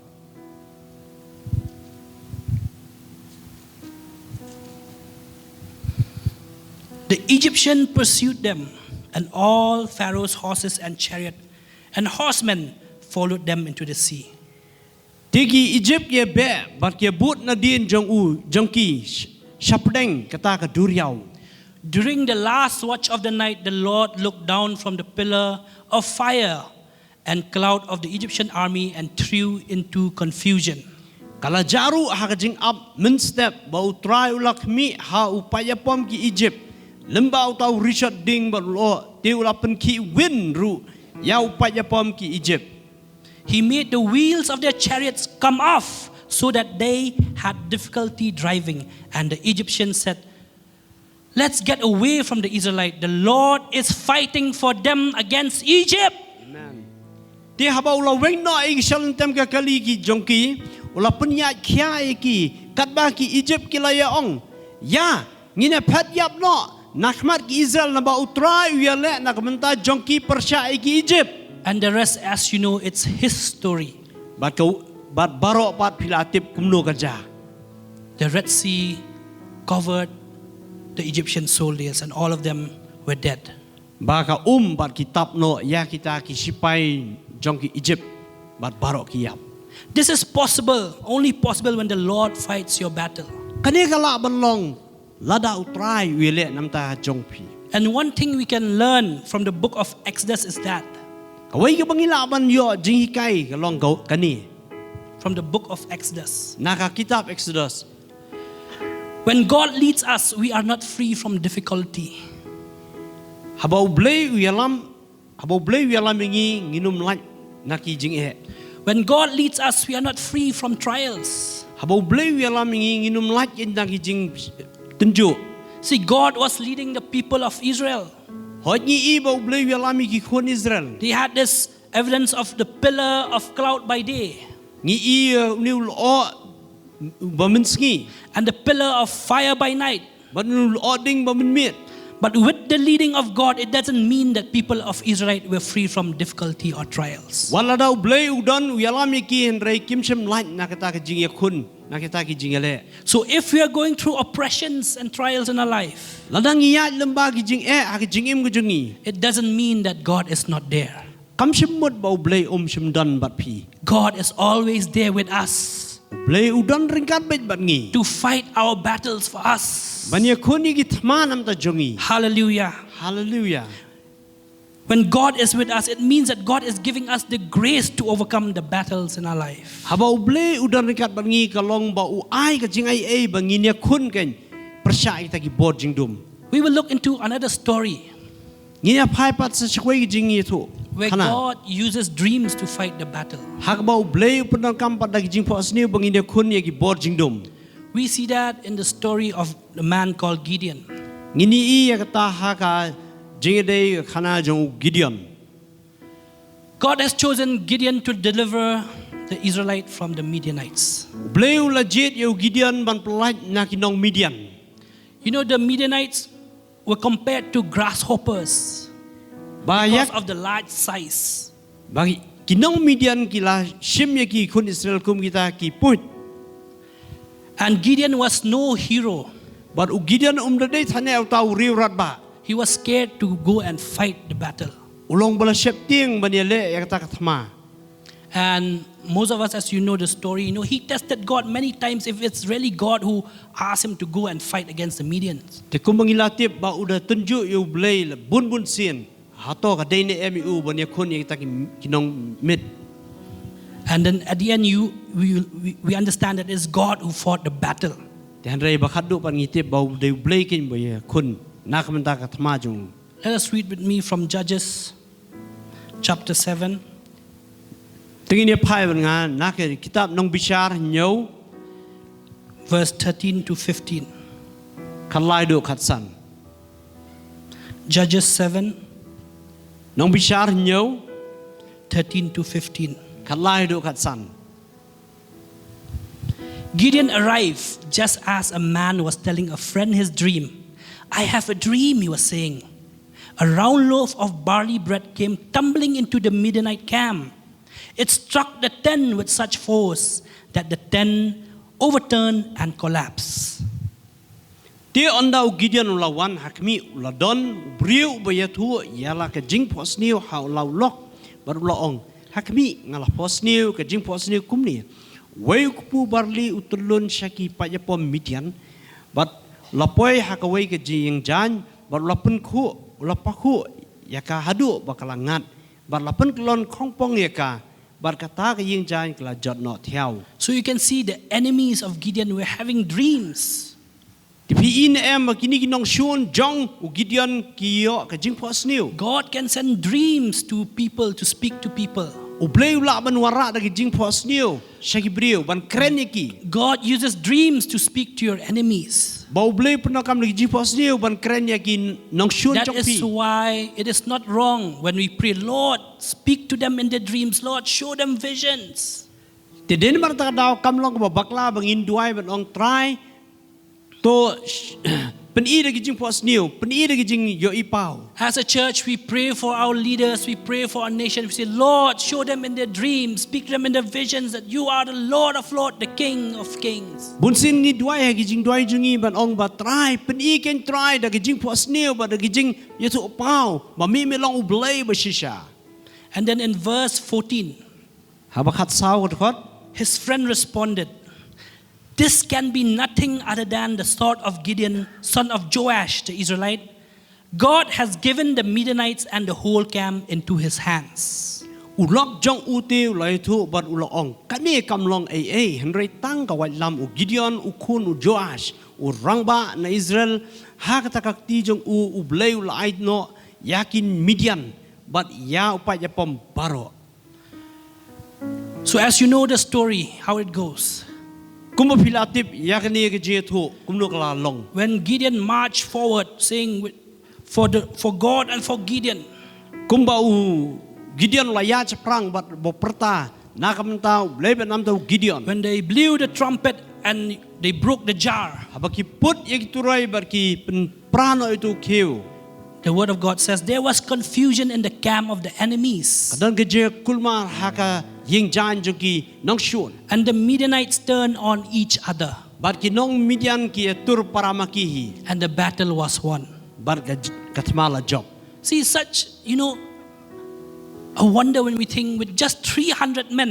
C: The Egyptian pursued them, and all Pharaoh's horses and chariot and horsemen followed them into the sea.
D: Tigi Egypt ye be bat ye but na din jong u jong ki shapdeng kata ka duriau.
C: During the last watch of the night, the Lord looked down from the pillar of fire and cloud of the Egyptian army and threw into confusion.
D: Kala jaru ha ka jing up min step ba utrai ulak mi ha upaya pom ki Egypt. Lembau tau Richard ding ba lo te ulapan ki win ru ya upaya pom ki Egypt.
C: He made the wheels of their chariots come off so that they had difficulty driving. And the Egyptians said, "Let's get away from the Israelites. The Lord is fighting for them against Egypt."
D: Amen. Ti haba ula weng no ing shalntem ka kali ki jongki ula punya kya ki katba ki Egypt ki la ya ong. Ya ngine phat yap no nakmat ki Israel na ba utrai ya le na kamenta jongki Persia ki Egypt.
C: And the rest, as you know, it's his story.
D: Bat baro pat pilatip kumno kaja.
C: The Red Sea covered the Egyptian soldiers, and all of them were dead.
D: Baka bat kitab no ya kita ki sipai jongki Egypt bat baro ki yap.
C: This is possible, only possible when the Lord fights your battle.
D: Kani kala banlong lada utrai wile namta jongpi.
C: And one thing we can learn from the book of Exodus is that
D: Kawai ka bangilaban yo jinghikai kalong kani.
C: from the book of Exodus,
D: Naka kitab Exodus.
C: when God leads us, we are not free from difficulty.
D: Habau blay uyalam ingi nginum laj naki jinghe.
C: When God leads us, we are not free from trials.
D: Habau blay uyalam ingi nginum laj naki jing tunjuk.
C: See, God was leading the people of Israel.
D: Hoi i bau blay uyalam ki khon Israel.
C: They had this evidence of the pillar of cloud by day
D: Ngi i niu lo baminski.
C: and the pillar of fire by night.
D: Ban lo ding baminmit.
C: But with the leading of God, it doesn't mean that people of Israel were free from difficulty or trials.
D: Wala daw blay udon uyalam ki henrei kimsem laj nakata ki jing khun nakita ki jingale.
C: So if we are going through oppressions and trials in our life,
D: Ladang iya lembah ki jing ki jingim ki jingi.
C: it doesn't mean that God is not there.
D: Kamsem mut bau blay shim don bat pi.
C: God is always there with us
D: Blay udon ringkat bet bat ngi.
C: to fight our battles for us.
D: Banya khuni ki thma nam ta jongi.
C: Hallelujah.
D: Hallelujah.
C: When God is with us, it means that God is giving us the grace to overcome the battles in our life.
D: Habau blay udon ringkat bat ngi kalong bau ai ka jing ai bangi nya khun ken persya kita ki bod jing dum.
C: We will look into another story
D: Ngi nya phai pat sa chkwai ki jing tu.
C: where
D: Kana.
C: God uses dreams to fight the battle.
D: Hak bau blay upon kam pat ki jing po asni bangi nya khun ye ki bod jing dum.
C: We see that in the story of the man called Gideon.
D: Ngini i kata haka jingede khana jong Gideon.
C: God has chosen Gideon to deliver the Israelite from the Midianites.
D: Bleu legit yo Gideon ban pelaj na kinong Midian.
C: You know, the Midianites were compared to grasshoppers
D: Bayak
C: because of the large size.
D: bagi kinong Midian kila sim ye ki kun Israel kum kita ki put.
C: And Gideon was no hero.
D: But u Gideon dade thane tau riu rat ba.
C: He was scared to go and fight the battle.
D: Ulong bala septing ban ye le ya kata kathma.
C: And most of us, as you know the story, he tested God many times if it's really God who asked him to go and fight against the Midians.
D: Te kum mangilatip ba uda tunjuk yo blay le bun sin. Hato ka dai ne emu ban ye kun ye kita kinong mit.
C: And then at the end, we understand that it's God who fought the battle.
D: Te hanrei ba khaddu pan ngitip ba de blay kin ba ye kun na kamenta kathma jong.
C: Let us read with me from Judges chapter 7.
D: Tingin ye phai ban nga na ke kitab nong bichar nyau
C: Verse 13 to 15.
D: khalai do khatsan.
C: Judges 7,
D: น้องบิชาร์เนียว
C: 13 to 15.
D: ขัดไล่ดูขัดสัน
C: Gideon arrived just as a man was telling a friend his dream. I have a dream, he was saying. A round loaf of barley bread came tumbling into the Midianite camp. It struck the tent with such force that the tent overturned and collapsed.
D: ที่อันดาวกิเดียนอุลาวันหักมีอุลาดอนบริวบยาทัวยาลากจิงพอสนิวหาลาวล็อกบารุลาองหักมีงาลาพอสนิวกจิงพอสนิวคุมนี่เวกุปูบาร์ลีอุตลุนชักีปะยาปอมมิเดียนบัดลาปอยหักเวกจิงจานบัดลาปุนคูลาปะคูยากาฮัดูบักลังงัดบัดลาปุนกลอนของปองยากาบัดกะตากยิงจานกลาจอดนอเทียว
C: So you can see the enemies of Gideon were having dreams.
D: ที่พี่อินเอ็มมากินกินน้องชวนจงอุกิเดียนกิโยกจิงพอสนิว
C: God can send dreams to people to speak to people.
D: อุเบลย์ละบันวาระดกิจิงพอสนิวชักบริวบันเครนยกี
C: God uses dreams to speak to your enemies.
D: บ่าวเบลย์พนักกรรมดกิจิงพอสนิวบันเครนยกีน้องชวน
C: That
D: จงพี
C: is why it is not wrong when we pray, Lord, speak to them in their dreams. Lord, show them visions.
D: แต่เดินมาตะดาวกำลังกับบักลาบังอินด้วยบันองทรายตัวเป็นอีดกิจิงพอสนิวเป็นอีดกิจิงโยอีเปา
C: As a church, we pray for our leaders. We pray for our nation. We say, Lord, show them in their dreams. Speak to them in their visions that you are the Lord of lords, the King of kings.
D: บุญสินนี่ด้วยกิจิงด้วยจุงีบันองบัตรายเป็นอีเกนทรายดกิจิงพอสนิวบัดกิจิงยสุเปาบ่มีไม่ลองอุเบลย์บชิชา
C: And then in verse 14,
D: หาบักขัดสาวกันครับ
C: his friend responded, this can be nothing other than the sword of Gideon, son of Joash, the Israelite. God has given the Midianites and the whole camp into his hands.
D: อุลอกจงอุติวเลยทุบัดอุลองกันนี่กำลังเอหันไรตั้งกับวัยลำอุกิเดียนอุคุนอุโจอาชอุรังบะในอิสราเอลหากตะกักตีจงอุเบลย์ไลน์โนยากินมิเดียนบัดยาอุปยาปมบาโร
C: So as you know the story, how it goes.
D: กุมพิลาติบยากันนี่กเจทุกุมนุกลาลง
C: When Gideon marched forward, saying, for God and for Gideon,
D: กุมบาอูกิเดียนลายาจะพรังบัดบปรตานาคำตาวเลเป็นน้ำตาวกิเดียน
C: when they blew the trumpet and they broke the jar,
D: ฮับกิพุทยากิตุไรบัดกีเป็นปราโนอิตุคิว
C: the word of God says there was confusion in the camp of the enemies.
D: กดันกเจคุลมาฮักยิงจานจงกีน้องชวน
C: And the Midianites turned on each other.
D: บัดกีน้องมิเดียนกีตุรปรามากีฮี
C: And the battle was won.
D: บัดกัตมาลาจบ
C: See, such, a wonder when we think with just 300 men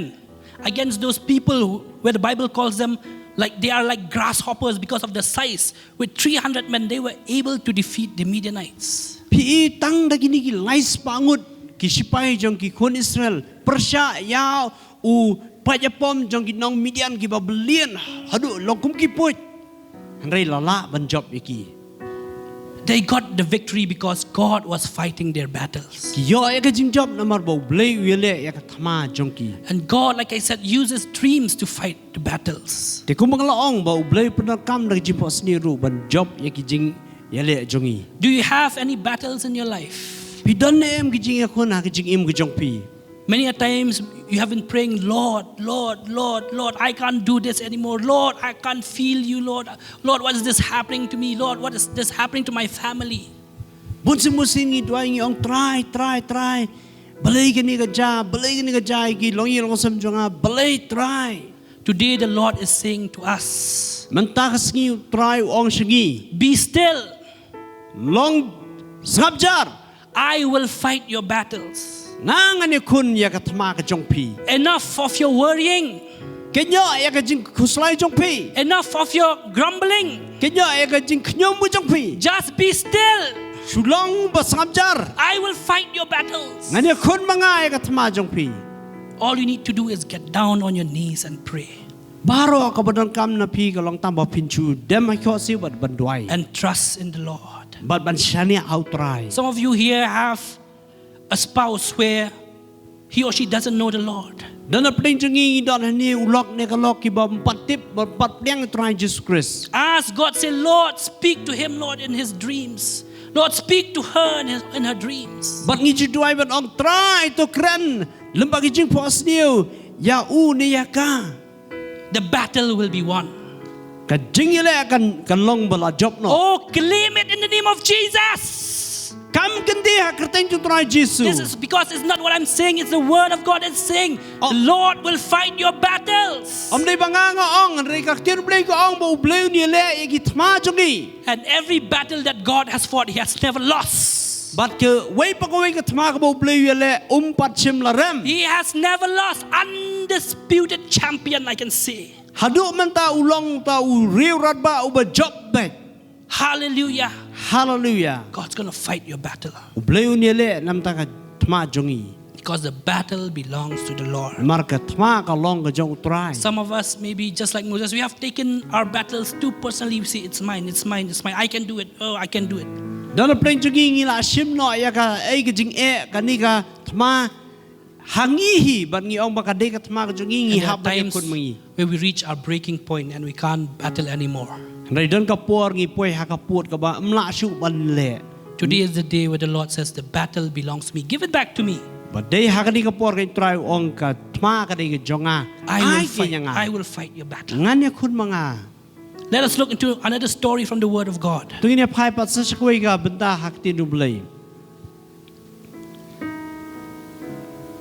C: against those people where the Bible calls them like they are like grasshoppers because of the size. With 300 men, they were able to defeat the Midianites.
D: พี่ตั้งดักินี่กีไลส์ปังุดกิชิไปจงกีคนอิสราเอลประชายาวอูพยาปอมจงกีน้องมิเดียนกีบาเบเลียนฮัดูลงคุมกีปุยฮันไรละละบรรจบอีกี
C: They got the victory because God was fighting their battles.
D: กิโยเอกจิงจบนามาร์บเบลย์วิเลเอกธรรมาจงกี
C: And God, like I said, uses dreams to fight the battles.
D: แต่คุมังละอองบ่เบลย์พนักกรรมดักจิพอสนีรูบรรจบเอกจิงยเลจงอี
C: Do you have any battles in your life?
D: พี่ดอนเนมกิจิงยคนหากิจิงอิมกิจงพี
C: Many a times you have been praying, Lord, Lord, Lord, Lord, I can't do this anymore. Lord, I can't feel you, Lord. Lord, what is this happening to me? Lord, what is this happening to my family?
D: บุญสมุสิงีด้วยงี้องทรายเบลย์กันนี่ก็จ่าเบลย์กันนี่ก็จ่าอีกีลงยี่ลงสมจงอาเบลย์ทราย
C: Today the Lord is saying to us,
D: มันตากสงีทรายองสงี
C: be still.
D: ลงสับจาร
C: I will fight your battles.
D: นางอันนี้คุณอยากธรรมากจงพี
C: Enough of your worrying.
D: เกยอยากจิงคุสไลจงพี
C: Enough of your grumbling.
D: เกยอยากจิงขยมมุจงพี
C: Just be still.
D: ชุลงบสับจาร
C: I will fight your battles.
D: งั้นเนี่ยคุณมาง่ายกับธรรมจงพี
C: All you need to do is get down on your knees and pray.
D: บารอกับบดังกรรมนะพี่ก็ลองตามบพินชูเดมให้ข้อสิบัดบันดวย
C: And trust in the Lord.
D: บัดบันชาเนี่ยเอาตราย
C: Some of you here have a spouse where he or she doesn't know the Lord.
D: ดังนั้นเป็นจังงี้ดอนนี้อุลอกเนี่ยก็ลอกกีบปัดติบปัดเลี้ยงตรายเยซูคริสต์
C: Ask God, say, Lord, speak to him, Lord, in his dreams. Lord, speak to her in her dreams.
D: But ngi chu duai ban ong try to kran lemba ki jing pos niu ya u ni ya ka.
C: The battle will be won.
D: Ka jing ile kan long bala job no.
C: Oh, claim it in the name of Jesus.
D: Kam kan dia kerteng tu try Jesus.
C: This is because it's not what I'm saying, it's the word of God is saying.
D: Oh.
C: The Lord will fight your battles.
D: Om dei banga ong rei ka tir blei ko ong bo blei ni le ki thma jongi.
C: And every battle that God has fought, He has never lost.
D: But ke wei pa ko wei ka thma ka bo blei le pat chim la rem.
C: He has never lost. Undisputed champion, I can say.
D: Hadu man ta ulong ta u riu rat ba u ba job back.
C: Hallelujah.
D: Hallelujah.
C: God's going to fight your battle.
D: U blei ni le nam ta ka thma jongi.
C: Because the battle belongs to the Lord.
D: Mar ka thma ka long ka jong try.
C: Some of us, maybe just like Moses, we have taken our battles too personally. We say, it's mine, it's mine, it's mine. I can do it. Oh, I can do it.
D: Dan pleng jongi ngi la sim no ya ka ai ka jing ka ni ka thma hangi hi ban ngi ong ba ka de ka thma ka jongi ngi
C: And there
D: hap
C: are
D: ba
C: times
D: kun mangi.
C: where we reach our breaking point and we can't battle anymore.
D: Rai dan ka por ngi poi ha ka puat ka ba mla su ban le.
C: Today is the day where the Lord says, the battle belongs to me. Give it back to me.
D: Ba dei ha ka ni ka por ka try ong ka thma ka de ka jonga.
C: I will fight your battle.
D: Ngan ya kun manga.
C: Let us look into another story from the Word of God.
D: Tu ni phai pat sa sakoi ka benta hak ti nu blei.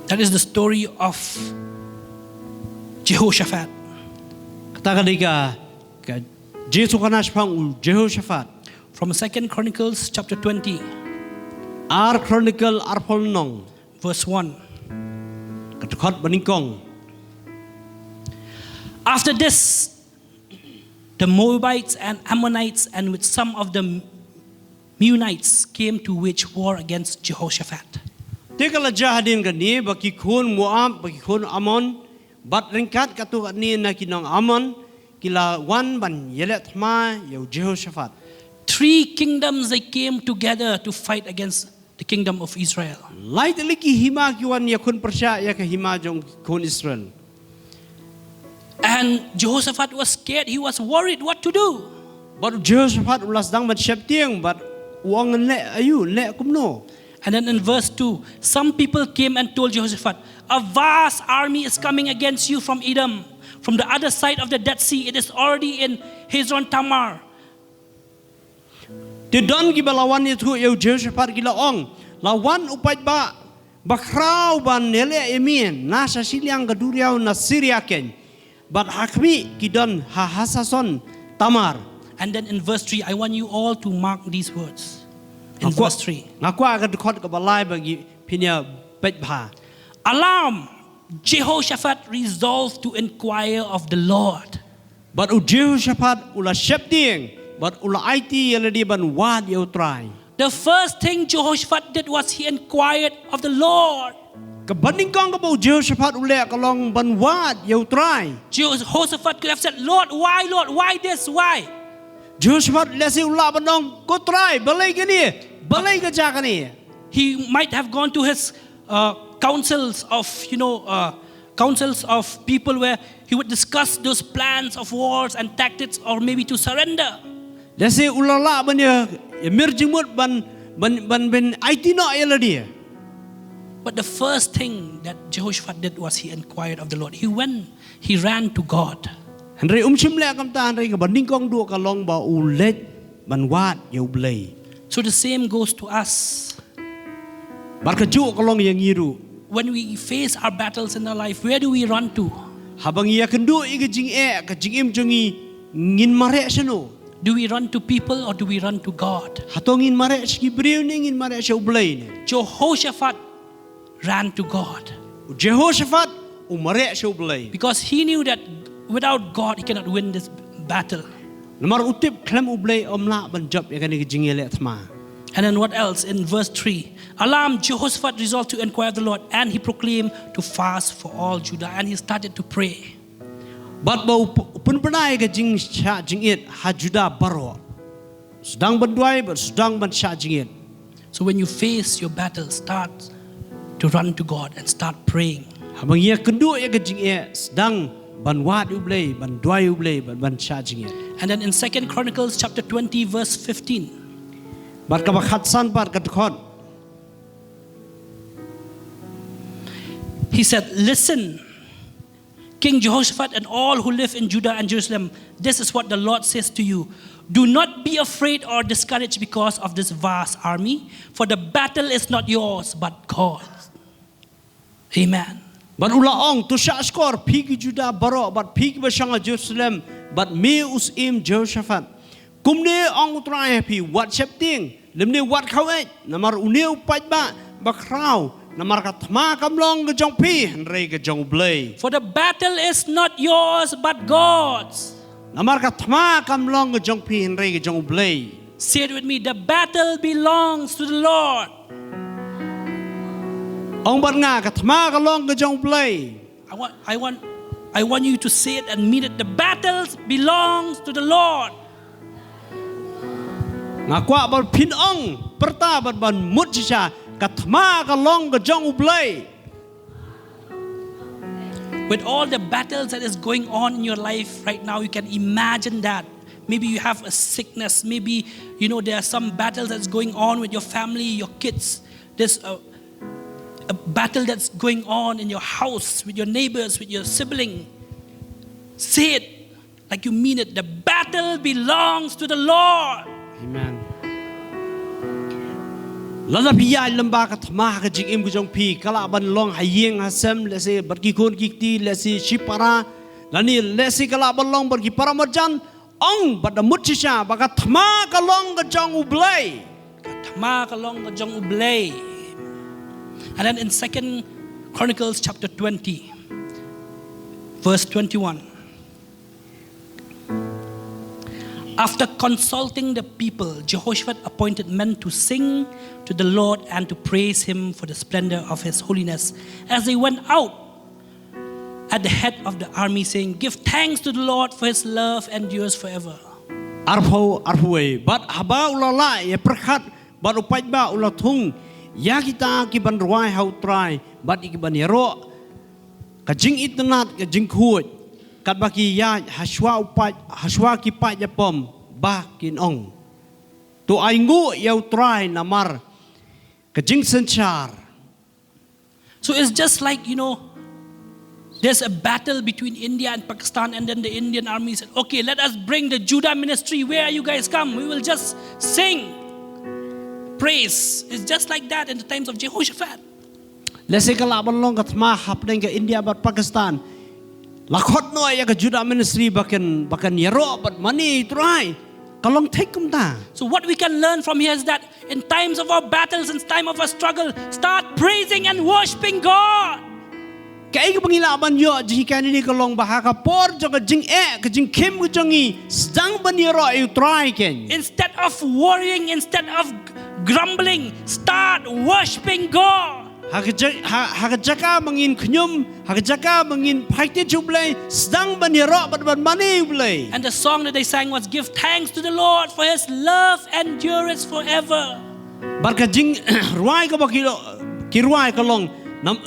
C: That is the story of Jehoshaphat.
D: Ta ka ni ka Jesu ka nas phang Jehoshaphat.
C: From 2 Chronicles chapter 20,
D: Ar Chronicle ar phol nong.
C: verse 1.
D: Ka khot baning kong.
C: After this, the Moabites and Ammonites and with some of the Meunites came to wage war against Jehoshaphat.
D: Tekala jahadin ka ni baki khun Moab baki khun Ammon bat ringkat ka tu ni na kinong Ammon kila wan ban yelet thma yo Jehoshaphat.
C: 3 kingdoms they came together to fight against the kingdom of Israel.
D: Lai liki hima ki wan ya khun persya ya ka hima jong khun Israel.
C: And Jehoshaphat was scared. He was worried what to do.
D: But Jehoshaphat ulas dang ban syap tiang but uang le ayu le kumno.
C: And then in verse 2, some people came and told Jehoshaphat, a vast army is coming against you from Edom, from the other side of the Dead Sea. It is already in Hazron Tamar.
D: Ti don ki balawan itu yo Jehoshaphat ki laong lawan upat ba bakrau ban nele emien nasa siliang kaduriau na Syria ken. But hakmi ki don ha hasason Tamar.
C: And then in verse 3, I want you all to mark these words. In verse 3.
D: Ngaku akan khot ka balai bagi pinya pet bha.
C: Alarm! Jehoshaphat resolved to inquire of the Lord.
D: But Jehoshaphat ula syap tiang but ula IT yeladi ban wad yo try.
C: The first thing Jehoshaphat did was he inquired of the Lord.
D: Kabanding kong ka po Jehoshaphat ule kalong ban wad yo try.
C: Jehoshaphat could have said, Lord, why this, why?
D: Jehoshaphat lesi ula banong ko try balay gani balay ka jakani.
C: He might have gone to his councils of, councils of people where he would discuss those plans of wars and tactics or maybe to surrender.
D: Lesi ula la ban ya mirjimut ban IT no yeladi.
C: But the first thing that Jehoshaphat did was he inquired of the Lord. He ran to God.
D: Henry chim le kam ta Henry ka banding kong du ka long ba ulet ban wat yo blay.
C: So the same goes to us.
D: Barka ju ka long yang yiru.
C: When we face our battles in our life, where do we run to?
D: Habang iya kendu iga jing ka jing im jongi ngin mare sano.
C: Do we run to people or do we run to God?
D: Hatong ngin mare ski briu ni ngin mare sa ublay ni.
C: Jehoshaphat ran to God
D: Jehoshaphat umare sa ublay.
C: because he knew that without God he cannot win this battle.
D: Namar utip klam ublay omla ban job ya kani jing ele thma.
C: And then what else in verse 3? Alarmed, Jehoshaphat resolved to inquire of the Lord, and he proclaimed to fast for all Judah, and he started to pray.
D: But bau pun pernah ka jing sha jing it ha Judah baro. Sedang berduai sedang ban sha jing it.
C: So when you face your battle, start to run to God and start praying.
D: Habang ia kendu ya ka jing sedang ban wat ublay ban duai ublay ban sha jing it.
C: And then in 2 Chronicles chapter 20 verse 15.
D: บัดกับขัดสันบัดกับขอด
C: He said, listen, King Jehoshaphat and all who live in Judah and Jerusalem, this is what the Lord says to you. Do not be afraid or discouraged because of this vast army, for the battle is not yours, but God's. Amen.
D: บัดอุลาอองตุชาสกอร์พีกิจูดาบารอบัดพีกิบชังเยรูซาเล็มบัดเมอุสอิมเยโฮชาฟัดกุมเนอองตรายพีวัดเชปติงเลมเนวัดเขาเองนามารอุเนวปัจบะบักคราวนามารกัตมากำลองกระจงพีฮันเรกระจงเบลย
C: For the battle is not yours, but God's.
D: นามารกัตมากำลองกระจงพีฮันเรกระจงเบลย
C: Say it with me, the battle belongs to the Lord.
D: องบัดงากัตมากำลองกระจงเบลย
C: I want you to say it and mean it. The battles belongs to the Lord.
D: งากว่าบัดพินองประตาบัดมุจชากัตมากำลองกระจงเบลย
C: With all the battles that is going on in your life right now, you can imagine that. Maybe you have a sickness. Maybe, there are some battles that's going on with your family, your kids. There's a battle that's going on in your house, with your neighbors, with your sibling. Say it like you mean it. The battle belongs to the Lord.
D: Amen. Lalapiya lamba katma ka jingim ko jong pi kala ban long hayeng hasem lesi barki kon kikti lesi shipara lani lesi kala ban long barki paramajan ong bada mutchisha baka thma ka long ka jong ublay
C: Thma ka long ka jong ublay. And then in 2 Chronicles chapter 20, verse 21. After consulting the people, Jehoshaphat appointed men to sing to the Lord and to praise him for the splendor of his holiness. As they went out at the head of the army, saying, give thanks to the Lord, for his love endures forever.
D: arpoi but haba ulala ye prakhat but upaj ba ulathung ya kita ki ban ruai hau trai but ki ban yero ka jing itnat ka jing khuj kat ba ki ya haswa ki pa ya pom ba kin ong to ai ngu yau trai namar ka jing sanchar.
C: So it's just like, there's a battle between India and Pakistan, and then the Indian army said, okay, let us bring the Judah ministry. Where you guys come? We will just sing praise. It's just like that in the times of Jehoshaphat.
D: Lesi kala ban long kat ma hapdeng ka India but Pakistan lakhot no ya ka Judah ministry bakan yero but money try kalong take kum ta.
C: So what we can learn from here is that in times of our battles, in time of our struggle, start praising and worshiping God.
D: Kaya ka pangilaban yo jika ni kalong bahaka por jo ka jing ka jing kim ko jongi sedang ban yero you try ken.
C: Instead of worrying, instead of grumbling, start worshiping God.
D: Hakajaka mangin knyum hakajaka mangin paite jublay sedang ban yero ban mani blay.
C: And the song that they sang was, give thanks to the Lord, for his love endures forever.
D: Barka jing ruai ka bakilo ki ruai kalong nam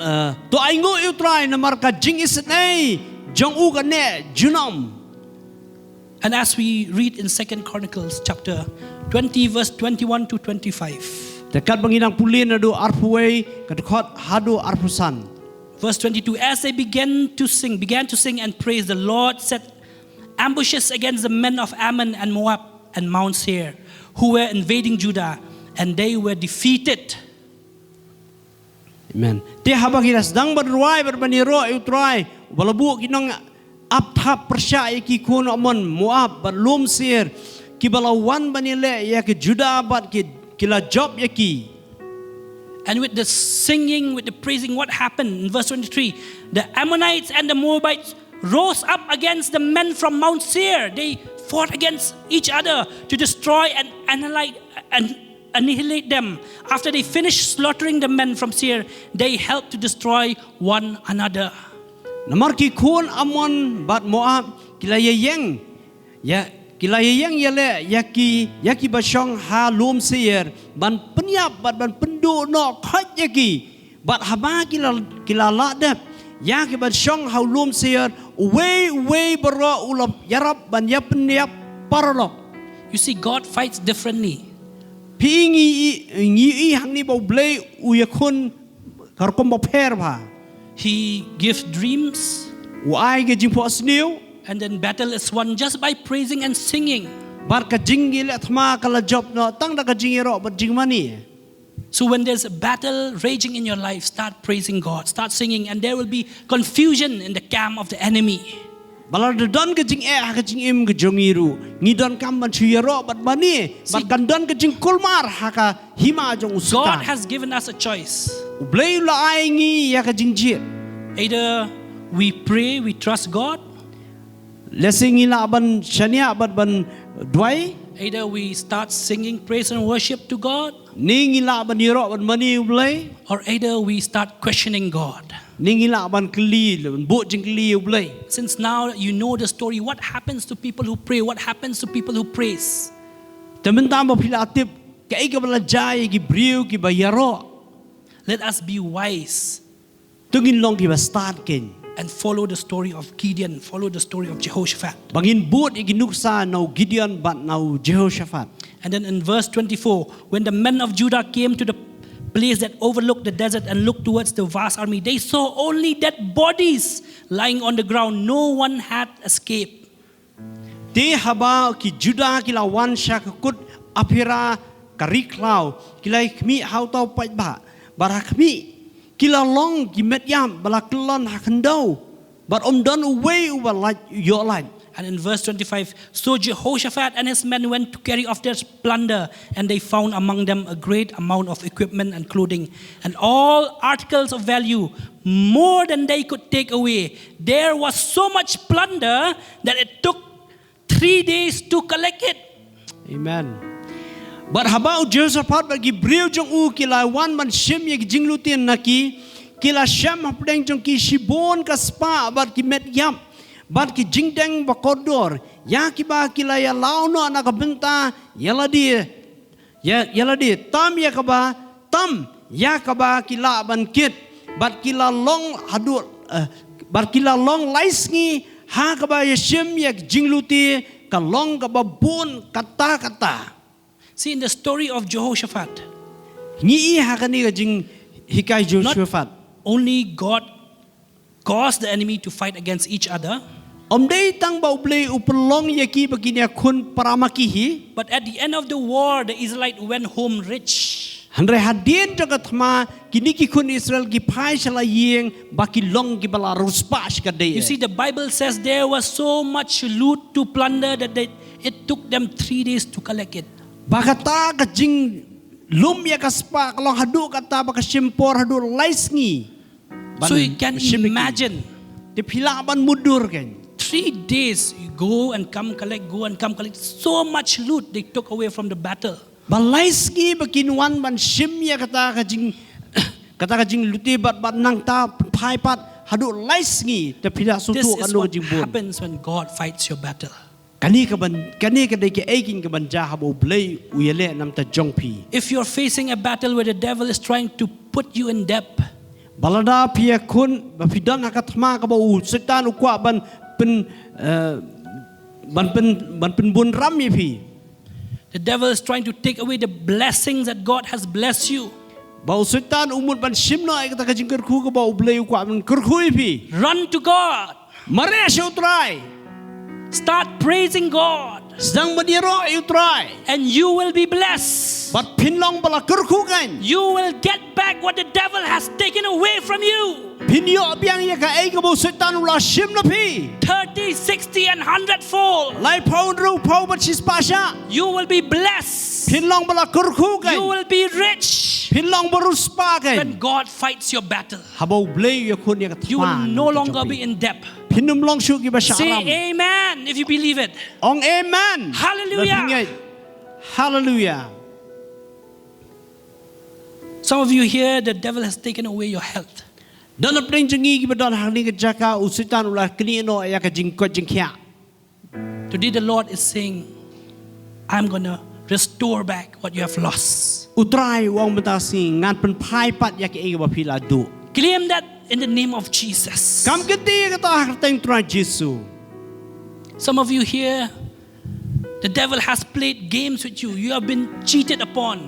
D: to ai ngo you try na marka jing is nei jong u ka ne junom.
C: And as we read in 2 Chronicles chapter 20 verse 21 to 25.
D: Dekat banginang pulin adu arpuway kadkhot hadu arpusan.
C: Verse 22, as they began to sing and praise, the Lord set ambushes against the men of Ammon and Moab and Mount Seir, who were invading Judah, and they were defeated.
D: Amen. Te habagiras dang badruai barbaniro utrai balabu kinong apthap persya ki kun amon Moab balum Seir ki balawan banile ya ki Judah bat ki kila job yaki.
C: And with the singing, with the praising, what happened? In verse 23, the Ammonites and the Moabites rose up against the men from Mount Seir. They fought against each other to destroy and annihilate them. After they finished slaughtering the men from Seir, they helped to destroy one another.
D: Namarki kun amon bat Moab kila yeng ya kila yeng yale yaki basong ha lum Seir ban penyap ban pendu no khot yaki bat haba kila ladap yaki basong ha lum Seir way baro ulap yarab ban ya penyap paralok.
C: You see, God fights differently.
D: Pi ngi hang ni bau blay uya kun karkom bau per ba.
C: He gives dreams,
D: Uai ke jing po sniu.
C: and then battle is won just by praising and singing.
D: Bar ka jing gi le thma kala job no tang da ka jing ro ba jing mani.
C: So when there's a battle raging in your life, start praising God, start singing, and there will be confusion in the camp of the enemy.
D: Balar de don ka jing ka jing im ka jongiru. Ngi don kam ban chuya ro bat mani. Bar kan don ka jing kulmar ha ka hima jong
C: God
D: usukan.
C: has given us a choice.
D: Blay la ai ngi ya ka jing jit.
C: Either we pray, we trust God,
D: Lesing ila ban shania ban dwai.
C: either we start singing praise and worship to God,
D: Ning ila ban yero ban mani blay.
C: or either we start questioning God.
D: Ning ila ban kli ban bo jing kli blay.
C: Since now you know the story, what happens to people who pray? What happens to people who praise?
D: Temen tam ba pila atip kai ka bala jai ki briu ki ba yero.
C: Let us be wise
D: Tungin long ki ba start ken.
C: and follow the story of Gideon, follow the story of Jehoshaphat.
D: Bangin bot iginuksa no Gideon but no Jehoshaphat.
C: And then in verse 24, when the men of Judah came to the place that overlooked the desert and looked towards the vast army, they saw only dead bodies lying on the ground. No one had escaped.
D: Te haba ki Judah ki lawan syakut apira kariklau kilai kmi hau tau pai ba barakmi kila long ki metyam balaklon hakendau but don away over like your line.
C: And in verse 25, so Jehoshaphat and his men went to carry off their plunder, and they found among them a great amount of equipment and clothing, and all articles of value, more than they could take away. There was so much plunder that it took 3 days to collect it.
D: Amen. But habau Jehoshaphat bagi briu jong u kila wan man shem ye jinglutin naki kila sham hapdeng jong ki shibon ka spa but ki metyam but ki jingdeng bakodor ya ki ba kila ya launo anak benta yala di tam ya ka ba tam ya ka ba kila ban kit but kila long hadu but kila long laisngi ha ka ba ya shem ye jingluti ka long ka ba bun kata
C: See, in the story of Jehoshaphat,
D: Ni ha ka ni ka jing hikai Jehoshaphat.
C: only God caused the enemy to fight against each other,
D: Day tang ba ublay upelong yaki baginya kun paramakihi.
C: but at the end of the war, the Israelites went home rich.
D: Handre hadien jagat ma kini ki kun Israel ki pai shala yeng baki long ki bala ruspas ka
C: You see,
D: day.
C: the Bible says there was so much loot to plunder that it took them 3 days to collect it.
D: Bakata ka jing lum ya kaspa kalong hadu kata baka simpor hadu laisngi.
C: So you can imagine,
D: Di pilaban mudur kan.
C: 3 days you go and come collect, go and come collect. So much loot they took away from the battle.
D: Balaisgi bakinwan ban sim ya kata ka jing luti bat nang ta pai pat hadu laisgi te pila
C: This
D: sutu
C: is
D: anu
C: what
D: jing bun.
C: happens when God fights your battle.
D: Kani ka dai ke aikin ka ban jahabo blay uyele nam ta jongpi.
C: If you're facing a battle where the devil is trying to put you in debt,
D: Balada pia kun ba fidan hakatma ka ba u setan u kwa ban pen bun ram ye pi.
C: the devil is trying to take away the blessings that God has blessed you.
D: Ba u setan umut ban simno ay kata ka jingker ku ka ba u blay u kwa ban kerku ye pi.
C: Run to God.
D: Mare siya utray.
C: Start praising God,
D: Sedang madiro ay utray.
C: and you will be blessed.
D: Bat pinlong bala kerku kan.
C: You will get back what the devil has taken away from you.
D: Pinyo biang ya ka ay ka ba u setan ula sim na pi.
C: 30, 60, and 100-fold.
D: Lai pau ru pau bat sis pasya.
C: You will be blessed.
D: Pinlong bala kerku
C: You
D: kan.
C: will be rich
D: Pinlong barus pa kan.
C: when God fights your battle.
D: Habau blay ya kun ya ka.
C: You will no longer be in debt.
D: Pinum long shu ki ba
C: Say
D: syaram.
C: amen if you believe it.
D: Ong amen.
C: Hallelujah.
D: Hallelujah.
C: Some of you here, the devil has taken away your health.
D: Dan ap ning jengi ki ba don hang ni ka jaka usitan ulah kini no ya ka jing ko jing kya.
C: Today the Lord is saying, I'm going to restore back what you have lost.
D: Utrai wong mentasi ngan pen pai pat ya ki ba pila du.
C: Claim that in the name of Jesus.
D: Kam kiti ka ta teng trai Jesu.
C: Some of you here, The devil has played games with you. You have been cheated upon.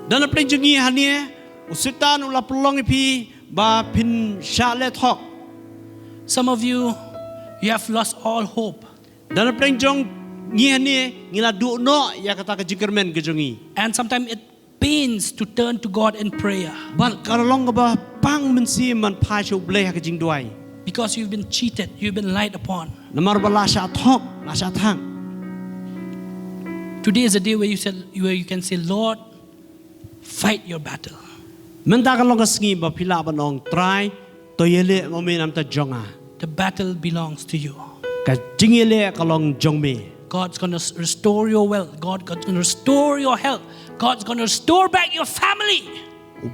D: Dan apa yang jengi hanya usitan ulah pelong ipi ba pin syale thok.
C: Some of you have lost all hope.
D: Dan apa yang jong ngi hanya ngila du no ya kata ke jingkermen ke jongi.
C: And sometimes it pains to turn to God in prayer
D: Ban kalong ba pang mensi man phai chu bleh ke jing duai.
C: because you've been cheated, you've been lied upon.
D: Namar ba la sha thok la sha thang.
C: Today is a day where you can say, Lord, fight your battle.
D: Men ta kalong ka sngi ba pila ba nong try to yele mo me nam ta jonga.
C: The battle belongs to you.
D: Ka jing yele kalong jong me.
C: God's going to restore your wealth. God's going to restore your health. God's going to restore back your family.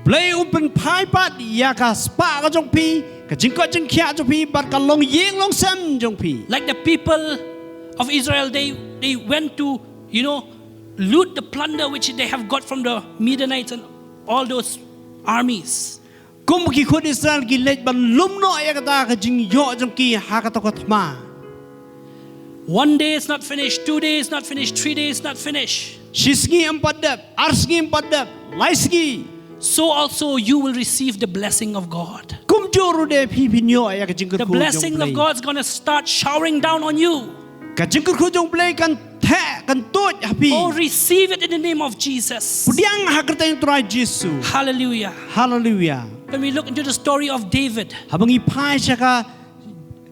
D: Blay open phai pat ya ka spa ka jong pi ka jing ko jing khia jong pi bat ka long yeng long sam jong pi.
C: Like the people of Israel, they went to, loot the plunder which they have got from the Midianites and all those armies.
D: Kum ki khod Israel ki lej ban lum no ya ka ta ka jing yo jong ki ha ka to ka thma.
C: 1 day is not finished, 2 days not finished, 3 days not finished.
D: Shisgi empadap arsgi empadap laisgi.
C: So also you will receive the blessing of God.
D: Kum joru de pi pi nyo ya ka jing ko
C: The blessing of God is going to start showering down on you.
D: Ka jing ko jong blay kan the kan toj hapi.
C: Oh, receive it in the name of Jesus.
D: Pudiang ha ka tayong try Jesus.
C: Hallelujah.
D: Hallelujah.
C: When we look into the story of David,
D: Habang iphai siya ka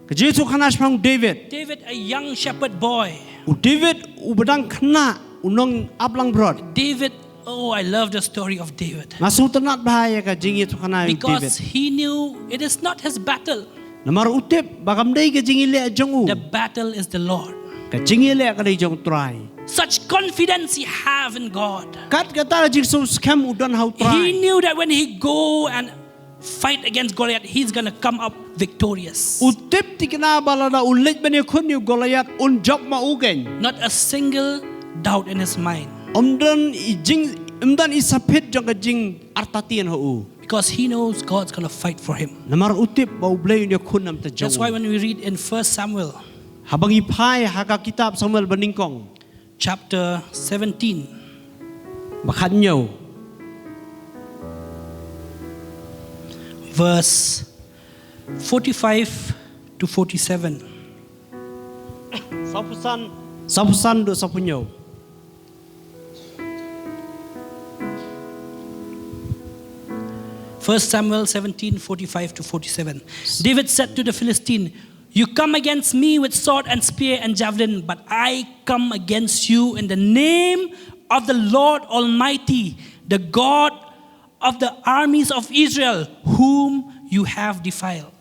D: Jesus khanas pang David.
C: David, a young shepherd boy.
D: U David u badang khna unong ablang brod.
C: David, oh, I love the story of David.
D: Masutanat bahaya ka jingi tu khana David.
C: Because he knew it is not his battle.
D: Namar utip bagam dai ka jingi le jong u.
C: The battle is the Lord.
D: Ka jingi le ka dai jong try.
C: Such confidence he have in God.
D: Kat kata Jesus kam udon how
C: He
D: try.
C: knew that when he go and fight against Goliath, he's going to come up victorious.
D: Utip tikna balada ulit bani khun yu Goliath un job ma ugen.
C: Not a single doubt in his mind.
D: Umdan isapit jong ka jing artatian ho u.
C: Because he knows God's going to fight for him.
D: Namar utip ba ublay yu khun nam ta jong.
C: That's why when we read in 1 Samuel
D: Habang iphai haka kitab Samuel baningkong.
C: chapter 17,
D: Bakhanyo.
C: verse 45 to 47.
D: Sapusan do sapunyo.
C: First Samuel 17, 45 to 47. David said to the Philistine, "You come against me with sword and spear and javelin, but I come against you in the name of the Lord Almighty, the God of the armies of Israel, whom you have defiled."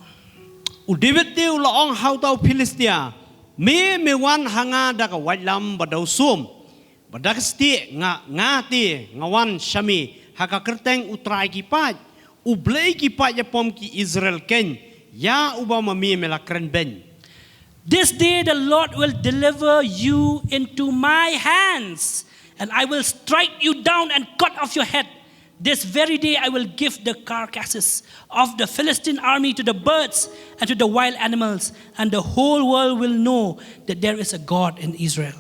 D: U David tiu la ong hau tau Philistia. Me wan hanga da ka wailam badau sum. Badak sti nga ti ngawan shami haka kerteng utrai ki paj. U blei ki paj ya pom ki Israel ken. Ya ubama mi mela kren ben.
C: This day the Lord will deliver you into my hands, and I will strike you down and cut off your head. This very day I will give the carcasses of the Philistine army to the birds and to the wild animals, and the whole world will know that there is a God in Israel.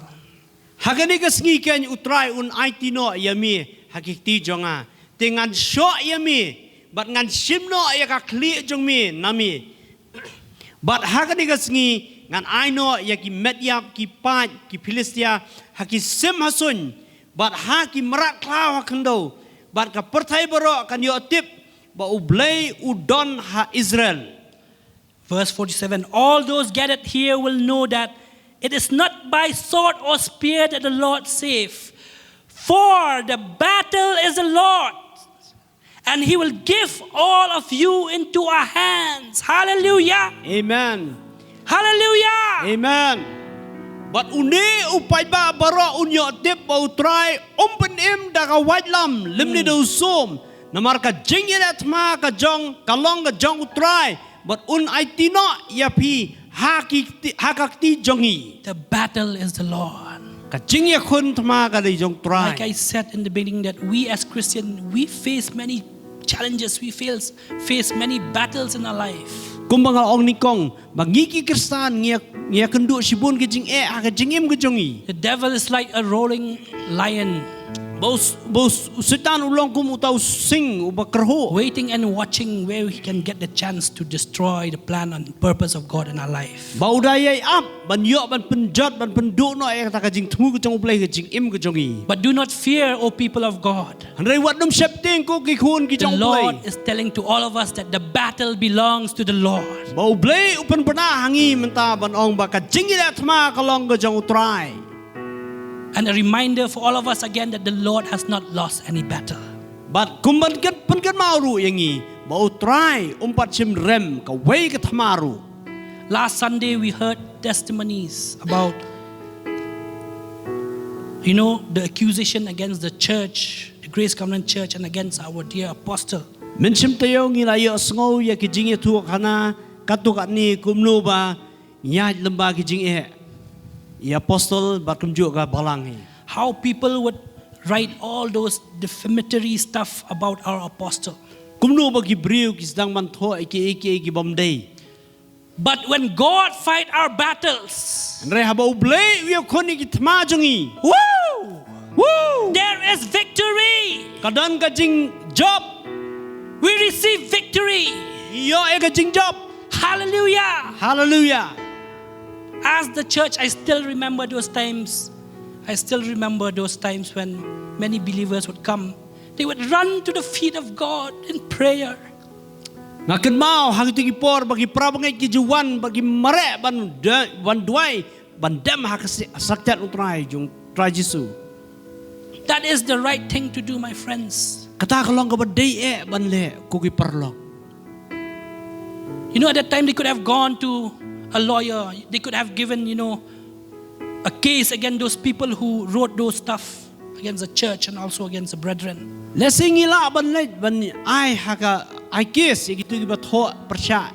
D: Hagani ka sngi ken utrai un aitino yami hakikti jonga. Tengan sho yami but ngan simno ya ka kli jong mi nami. But hagani ka sngi ngan aino ya ki medyap ki paj ki Philistia haki sim hasun but haki merak klaw hakendo. But ka pertai baro kan yo tip ba ublay udon ha Israel.
C: Verse 47, all those gathered here will know that it is not by sword or spear that the Lord save, for the battle is the Lord, and he will give all of you into our hands. Hallelujah.
D: Amen.
C: Hallelujah.
D: Amen. But uni upay ba baro unyo tip ba utray umpen im da ka wajlam limni do sum namar ka jingirat ma ka jong kalong ka jong utray but un aitino yapi hakakti jongi
C: The battle is the Lord.
D: ka jingya khun tma ka di jong try.
C: Like I said in the beginning, that we as Christians, we face many challenges, we face many battles in our life.
D: Kumbang ong nikong magiki kristan ngia kenduk sibun ke jing ke jingim ke jongi.
C: The devil is like a roaring lion,
D: Bos setan ulong kum utau sing uba kerho.
C: waiting and watching where he can get the chance to destroy the plan and purpose of God in our life.
D: Bau dayai ap ban yok ban penjat ban penduk no kata ka jing temu ke jong ublai ke jingim ke jongi.
C: But do not fear, O people of God.
D: Handai wat dum septing ko ki khun ki
C: The
D: jong
C: Lord
D: ublai.
C: is telling to all of us that the battle belongs to the Lord.
D: Bau ublai upan pernah hangi menta ban ong ba ka jingi da thma ka long ke jong utrai.
C: And a reminder for all of us again that the Lord has not lost any battle.
D: But kumban ket pen ket mauru yangi bau try umpat sim rem ka wei ke thmaru.
C: Last Sunday we heard testimonies about, the accusation against the church, the Grace Covenant Church, and against our dear apostle.
D: Min sim tayo ngi la yo sngo ya ki jingi tu kana katukat ni kumnu ba nya lemba ki jingi ya apostol ba kumju ka balang hi.
C: How people would write all those defamatory stuff about our apostle.
D: Kumnu ba ki briu ki sedang man tho ki bomdei.
C: But when God fight our battles,
D: Andre haba ublei wi khoni ki thma jongi.
C: woo, there is victory.
D: Kadan ka jing job
C: We receive victory.
D: yo ka jing job.
C: Hallelujah.
D: Hallelujah.
C: As the church, I still remember those times. When many believers would come. They would run to the feet of God in prayer.
D: Ngaken mau hang tu ki por bagi prabangai ki juwan bagi mare ban duai ban dem hak saktat utrai jung trai Jesu.
C: That is the right thing to do, my friends.
D: Kata kalong ka badai ban le ku ki perlok.
C: At that time they could have gone to a lawyer. They could have given, a case against those people who wrote those stuff against the church and also against the brethren.
D: Lesing ila ban le ban ai haka ai kes gitu ki batho persya.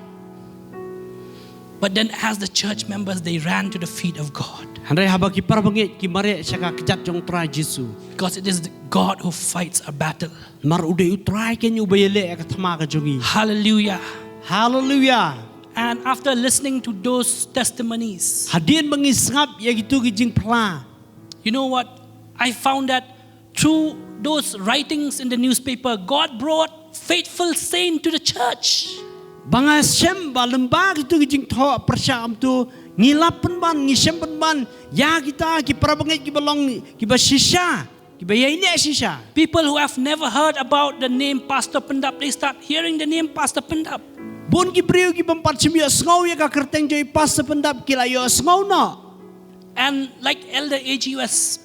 C: But then as the church members, they ran to the feet of God.
D: Handai haba ki prabangai ki mare saka kejat jung trai Jesu.
C: Because it is God who fights our battle.
D: Mar udai utrai ken ubayele ka thma ka jungi.
C: Hallelujah.
D: Hallelujah.
C: And after listening to those testimonies,
D: Hadin mangisngap ya gitu ki jing pla.
C: you know what? I found that through those writings in the newspaper, God brought faithful saints to the church.
D: Banga sem ba lemba gitu ki jing tho persya am tu ngilapen ban ngisem ban ya kita ki prabangai ki balong ki ba shisha ki ba yaine shisha.
C: People who have never heard about the name Pastor Pendap, they start hearing the name Pastor Pendap.
D: Bun ki priu ki pampat semia sngau ya ka kerteng joy pas sependap kila yo sngau no.
C: And like Elder AGUS,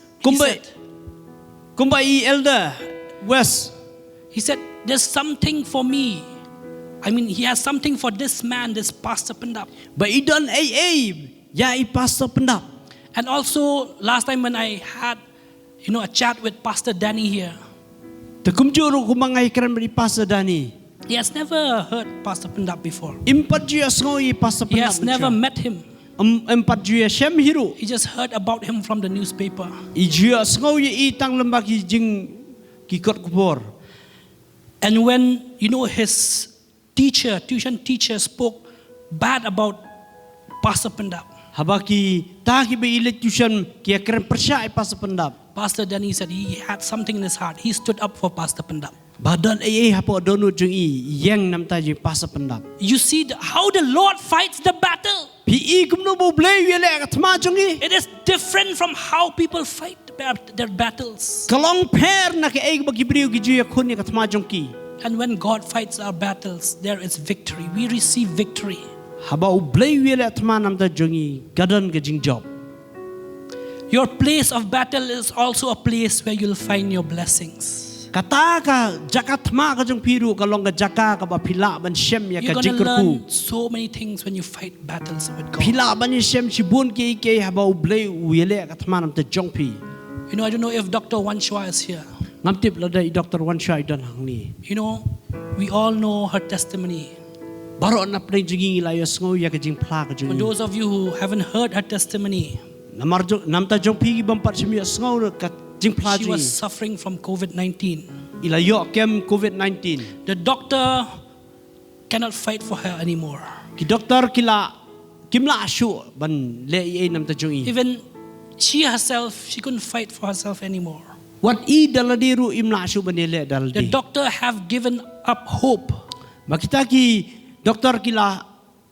D: Kumbai elder West.
C: he said, there's something for me. He has something for this man, this Pastor Pendap.
D: Ba idon ya I pastor pendap.
C: And also, last time when I had, a chat with Pastor Danny here,
D: Tekumjuru kumangai keren beri pastor Dani.
C: he has never heard Pastor Pendap before.
D: Empat juya sngau I pastor
C: He
D: pendap.
C: has never met him.
D: Empat juya sem hiru.
C: He just heard about him from the newspaper.
D: I juya sngau ya I tang lembak ki jing ki kot kupor.
C: And when, his tuition teacher spoke bad about Pastor Pendap,
D: Habaki taki be electrician ki keren persya I pastor pendap.
C: Pastor Danny said he had something in his heart. He stood up for Pastor Pendap.
D: Badan hapo donu jung I yang nam ta jing pastor pendap.
C: You see how the Lord fights the battle.
D: Pi kumno bo blay wele ka thma jung I.
C: It is different from how people fight their battles.
D: Kalong per na ke bagi briu ki juya khun ka thma jung ki.
C: And when God fights our battles, there is victory. We receive victory.
D: Haba u blay wele thma nam ta jung I gadan ke jing job.
C: Your place of battle is also a place where you'll find your blessings.
D: Kata ka jakat thma ka jung piru kalong ka jaka ka ba phila ban shem ya
C: You're
D: ka
C: going to
D: jing ku.
C: learn so many things when you fight battles with God.
D: Phila ban shem sibun ki haba u blay wele ka thma nam ta jong pi.
C: I don't know if Dr. Wanshua is here.
D: Ngamtip la dai Dr. Wanshai dan hang ni.
C: We all know her testimony.
D: Baro na play jing la yo sngo ya ka jing phla ka
C: For
D: jung.
C: those of you who haven't heard her testimony,
D: Namarjo namta jong pi bam pat semia sngo ka jing phla
C: she
D: jing.
C: was suffering from COVID-19.
D: Ila yo kem COVID-19.
C: The doctor cannot fight for her anymore.
D: Ki doktor kila kimla asu ban le ai nam ta jong i.
C: Even she herself, she couldn't fight for herself anymore.
D: Wat I daladiru imla asu ban le
C: The
D: daldi.
C: doctor have given up hope.
D: Makita ki doktor kila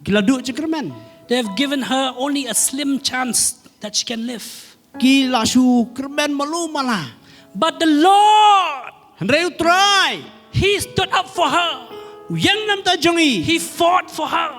D: du cekerman.
C: They have given her only a slim chance that she can live.
D: Ki lasu kerman malu mala.
C: But the Lord,
D: Handreu try.
C: He stood up for her.
D: Uyang nam ta jong I.
C: He fought for her.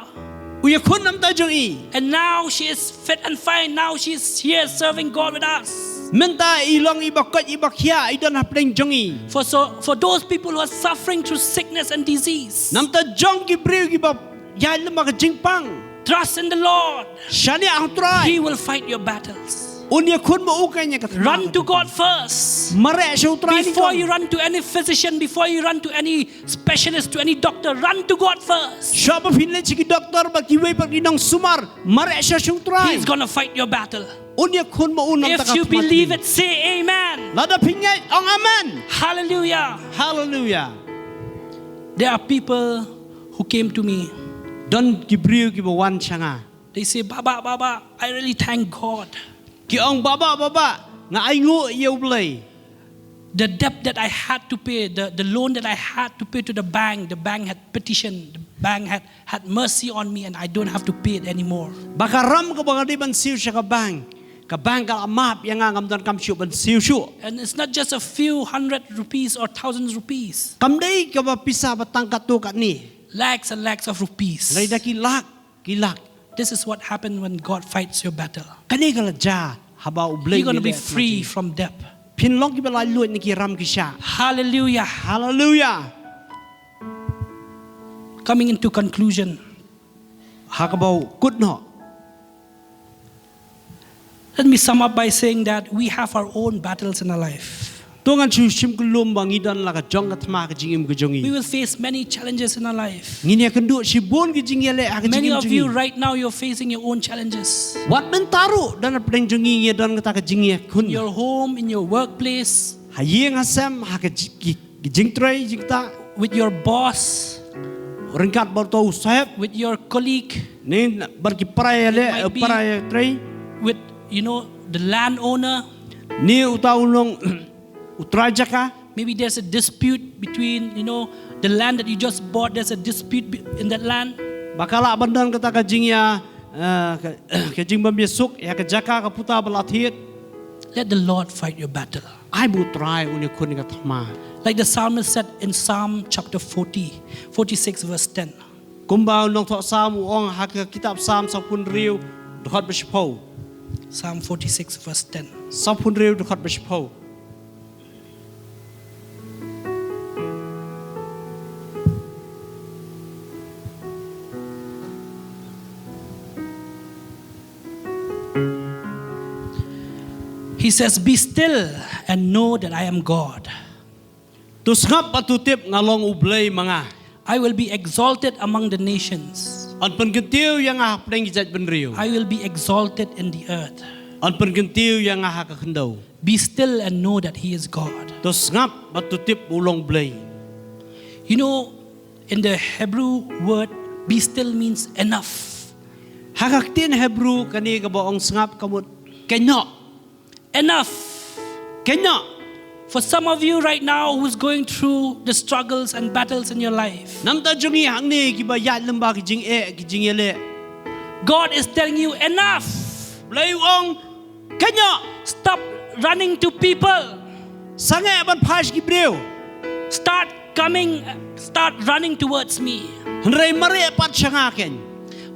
D: Uyakun nam ta jong I.
C: And now she is fit and fine. Now she is here serving God with us.
D: Menta ilong ibakot ibakya idon hapdeng jong I.
C: For those people who are suffering through sickness and disease,
D: Nam ta jong ki breu ki bab ya lemma ka jingpang.
C: trust in the Lord.
D: Shani ang try.
C: He will fight your battles.
D: Unya kun mo ukay niya
C: Run to God first.
D: Mare siya try ni
C: Before
D: kon.
C: you run to any physician, before you run to any specialist, to any doctor, run to God first.
D: Siya pa pinlit si doktor ba kiway pa kinang sumar. Mare siya siya try.
C: He's going to fight your battle.
D: Unya kun mo unang
C: If you believe it, say amen.
D: Lada pingay ang amen.
C: Hallelujah.
D: Hallelujah.
C: There are people who came to me.
D: Don kibriu ki bawan siya nga.
C: They say, Baba, I really thank God.
D: Ki ang baba nga ay ngu iyaw blay.
C: The debt that I had to pay, the loan that I had to pay to the bank had petitioned, the bank had mercy on me and I don't have to pay it anymore.
D: Baka ram ka ba nga di ban siw siya ka bang. Ka bang ka amap yang nga ngamdan kam siw ban siw siw.
C: And it's not just a few 100 rupees or thousands rupees.
D: Kamday ka ba pisa batang katukat ni.
C: Lakhs and lakhs of rupees.
D: Lay da kilak.
C: This is what happened when God fights your battle.
D: Kani ka ladya. Haba ublay.
C: You're going to be free from debt.
D: Pinlong ki balay luit ni ki ram ki siya.
C: Hallelujah.
D: Hallelujah.
C: Coming into conclusion,
D: Hakabaw kudno.
C: let me sum up by saying that we have our own battles in our life.
D: Tungan sim kulum bangidan la ka jong ka tma ka jingim ka
C: We
D: jongi.
C: will face many challenges in our life.
D: Ngini kendu si bon ki jingyale ka
C: Many
D: jingim
C: of you
D: jongi.
C: right now, you're facing your own challenges.
D: Wat ben taru dan apdeng jongi ngi dan ka jingi kun.
C: In your home, in your workplace,
D: Hayeng hasam ha ka jingtray jingta.
C: with your boss,
D: Ringkat borto usahab
C: with your colleague,
D: ni barki paraya le
C: Might be-
D: paraya tray.
C: with, the landowner.
D: Ni utaulong utraja ka.
C: Maybe there's a dispute between, the land that you just bought. There's a dispute in that land.
D: Bakala bandan kata ka jingya ka jingbam besuk ya ka jaka ka puta balathit.
C: Let the Lord fight your battle.
D: Ai bu try uni kun ka thma.
C: Like the psalmist said in Psalm chapter 46 verse 10.
D: Kumba nong thọ sam ong ha ka kitab sam sa pun riu dokhat beshpo.
C: Psalm 46 verse 10.
D: Sa pun riu dokhat beshpo.
C: He says, "Be still and know that I am God.
D: Tusngap patutip ngalong ublay mga.
C: I will be exalted among the nations.
D: An pengentiu yang ha pdeng jaj ben riu.
C: I will be exalted in the earth.
D: An pengentiu yang ha ka kendau.
C: Be still and know that He is God."
D: Tusngap patutip ulong blay.
C: In the Hebrew word, be still means enough.
D: Hakaktin Hebrew kani ka baong sngap kamut kenyo.
C: Enough.
D: Kenyo.
C: For some of you right now who's going through the struggles and battles in your life,
D: Namta jungi hang ni ki ba yat lembah ki jing ki jingele.
C: God is telling you enough.
D: Blay ong kenyo.
C: Stop running to people.
D: Sange ban phas ki breu.
C: Start running towards me.
D: Hnrei mare pat sanga ken.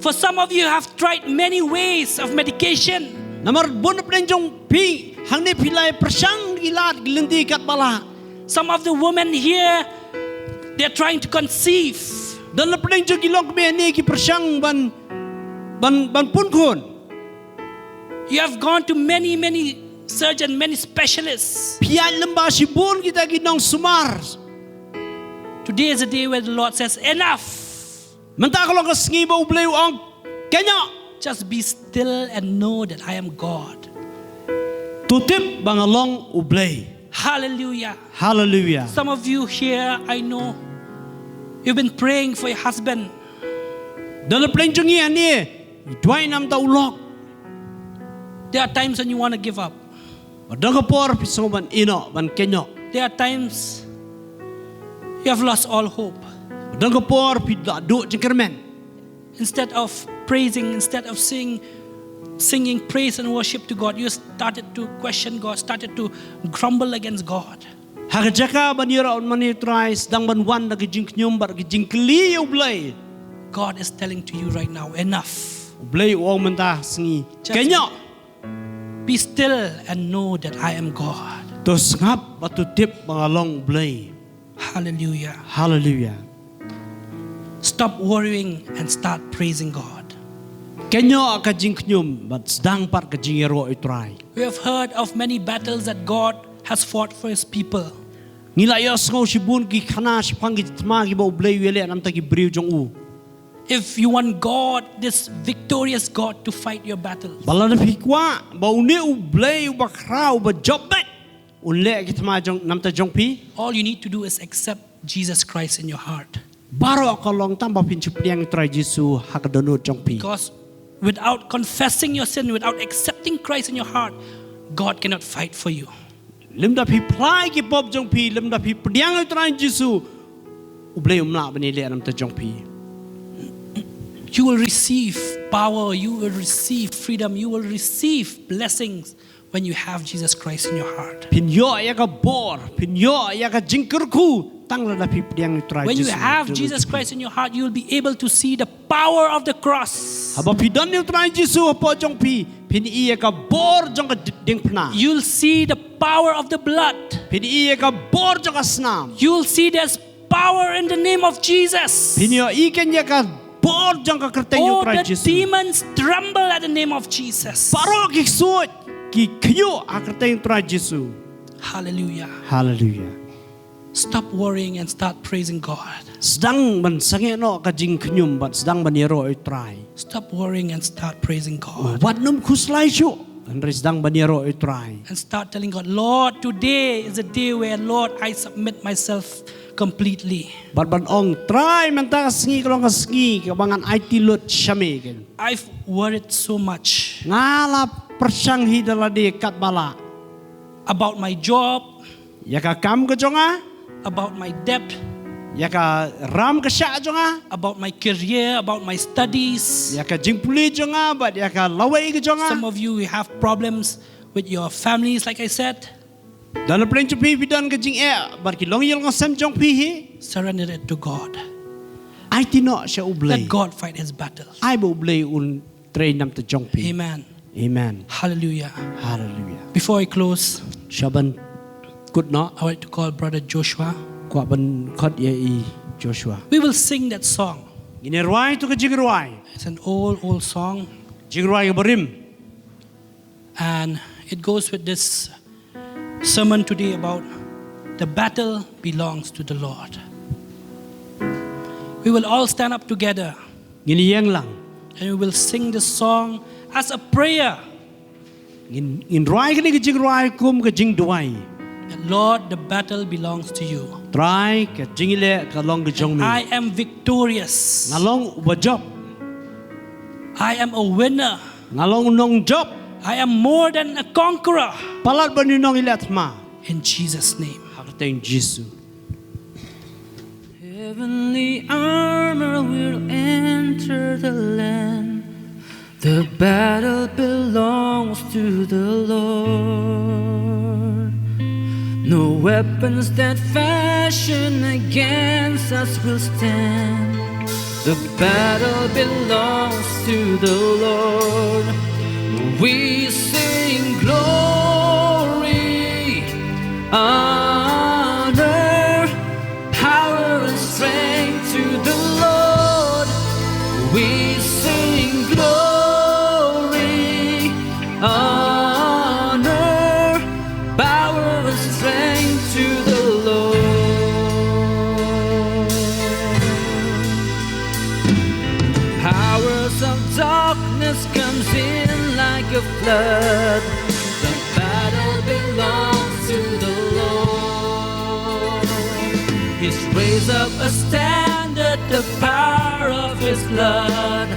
C: For some of you have tried many ways of medication.
D: Namar bon pdeng jong pi hang ni pilai persang ilat gilendi kat bala.
C: Some of the women here, they're trying to conceive.
D: Dan pdeng jong gilong be ni ki persang ban pun kun.
C: You have gone to many surgeons, many specialists.
D: Piat lembah si bon kita ginong sumar.
C: Today is a day where the Lord says, enough.
D: Menta kalau ka sngi ba ublay ong kenyo.
C: Just be still and know that I am God.
D: Tutip bangalong ublay.
C: Hallelujah.
D: Hallelujah.
C: Some of you here, I know, You've been praying for your husband.
D: Dalam plan jongi ani, dua nam ta ulok.
C: There are times when you want to give up.
D: Badang kapor piso ban ino ban kenyo.
C: There are times you have lost all hope.
D: Badang kapor pida do jengkermen.
C: Instead of praising, instead of singing praise and worship to God, you started to question God, started to grumble against God.
D: Hakajaka banira on mani tries dang ban wan lagi jing knyum bar lagi jing kli ublay.
C: God is telling to you right now, enough.
D: Ublay uang mentah sengi.
C: Just-
D: Kenyo.
C: Be still and know that I am God.
D: Tos ngap batu tip mangalong ublay.
C: Hallelujah.
D: Hallelujah.
C: Stop worrying and start praising God.
D: Kenyo ka jing knyum bat sedang par ka jing ero itry.
C: We have heard of many battles that God has fought for His people.
D: Nilayos ngau sibun ki khana sipang ki tma ki ba ublay wele nam ta ki briu jong u.
C: If you want God, this victorious God, to fight your battles,
D: Balada fikwa ba uni ublay ba krau ba jobbet. Unle ki tma jong nam ta jong pi.
C: all you need to do is accept Jesus Christ in your heart.
D: Baro ka long tam ba pin chupliang itry Jesu hakadonu jong pi.
C: Because without confessing your sin, without accepting Christ in your heart, God cannot fight for you.
D: Limda pi plai ki pop jong pi limda pi pdiang itry Jesu. Ublay umla ba ni le nam ta jong pi.
C: You will receive power, you will receive freedom, you will receive blessings when you have Jesus Christ in your heart.
D: Pinyo ya ka bor, pinyo ya ka jingkerku tang la pi pdiang itry Jesu.
C: When you have Jesus Christ in your heart, you will be able to see the power of the cross.
D: Haba pidan itry Jesu po jong pi pin iya ka bor jong ka ding pna.
C: You'll see the power of the blood.
D: Pin iya ka bor jong ka snam.
C: You'll see there's power in the name of Jesus.
D: Pinyo iken ya ka bor jong ka kerteng
C: Oh,
D: itry
C: the
D: Jesu.
C: demons tremble at the name of Jesus.
D: Paro ki suot ki kyo akerteng itry Jesu.
C: Hallelujah.
D: Hallelujah.
C: Stop worrying and start praising God.
D: Sedang ban sange no ka jing knyum bat sedang baniro itry.
C: Stop worrying and start praising God.
D: Wat num kuslai syo. Andres sedang baniro itry.
C: And start telling God, Lord, today is a day where, Lord, I submit myself completely.
D: Bat ban ong try man ta sngi kalong ka sngi ka bangan IT lot syame ken.
C: I've worried so much
D: Ngala persang hidala de kat bala.
C: about my job,
D: Ya ka kam ka jonga,
C: about my debt,
D: ya ka ram ka sya jonga,
C: about my career, about my studies.
D: ya ka jingpuli jonga, bat ya ka lawai ka jonga.
C: Some of you have problems with your families, like I said.
D: Dalam plan chupi bidan ka jing bat ki long yel ngosam jong pi hi.
C: Surrender it to God.
D: Ai tino sya ublay.
C: Let God fight his battles.
D: Ai bo ublay un train nam ta jong pi.
C: Amen.
D: Amen.
C: Hallelujah.
D: Hallelujah.
C: Before I close,
D: Shaban good no
C: I want to call Brother Joshua.
D: kwa ban khot ye i Joshua.
C: We will sing that song.
D: Ini ruai tu ka jing ruai.
C: It's an old song.
D: Jing ruai ka berim.
C: And it goes with this sermon today about the battle belongs to the Lord. We will all stand up together
D: Ngini yang lang.
C: and we will sing this song as a prayer.
D: Ngin ruai ka ni ka jing ruai kum ka jing duai.
C: That, Lord, the battle belongs to you.
D: Try ka jing ile ka long ka jong mi.
C: I am victorious.
D: Ngalong ubajop.
C: I am a winner.
D: Ngalong nong job.
C: I am more than a conqueror.
D: Palat ba ninong ilat ma?
C: In Jesus' name.
D: Hakateng Jesu.
A: Heavenly armor will enter the land. The battle belongs to the Lord. No weapons that fashion against us will stand. The battle belongs to the Lord. We sing glory, honor, power and strength to the Lord. We sing glory, honor, power and strength to the Lord. Powers of darkness comes in like a flood. The battle belongs to the Lord. He's raised up a standard
C: the power of His blood.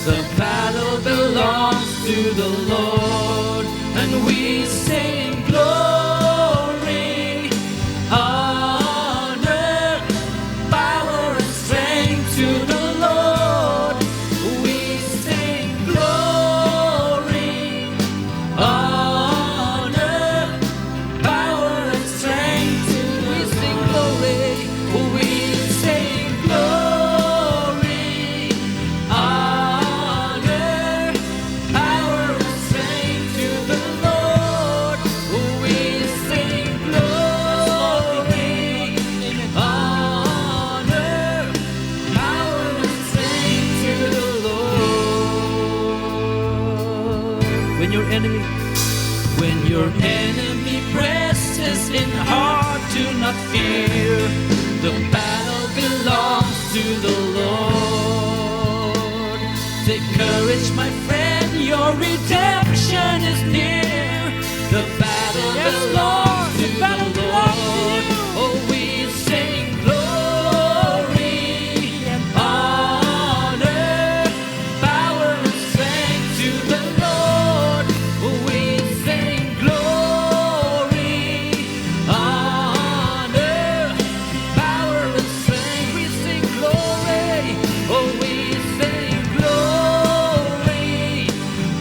C: The battle belongs to the Lord, and we sing glory, honor, power, and strength to the Lord. We sing glory, honor, power, and strength to we sing glory. We sing glory, honor, power, and strength to the Lord. We sing glory, honor, power, and strength to the Lord. When your enemy presses in hard, do not fear. The battle belongs to the Lord. Take courage, my friend, your redemption is near. The battle belongs to the Lord. Oh, we sing glory, honor, power, and strength to the Lord. We sing glory, honor, power, and strength. We sing glory. Oh, we sing glory,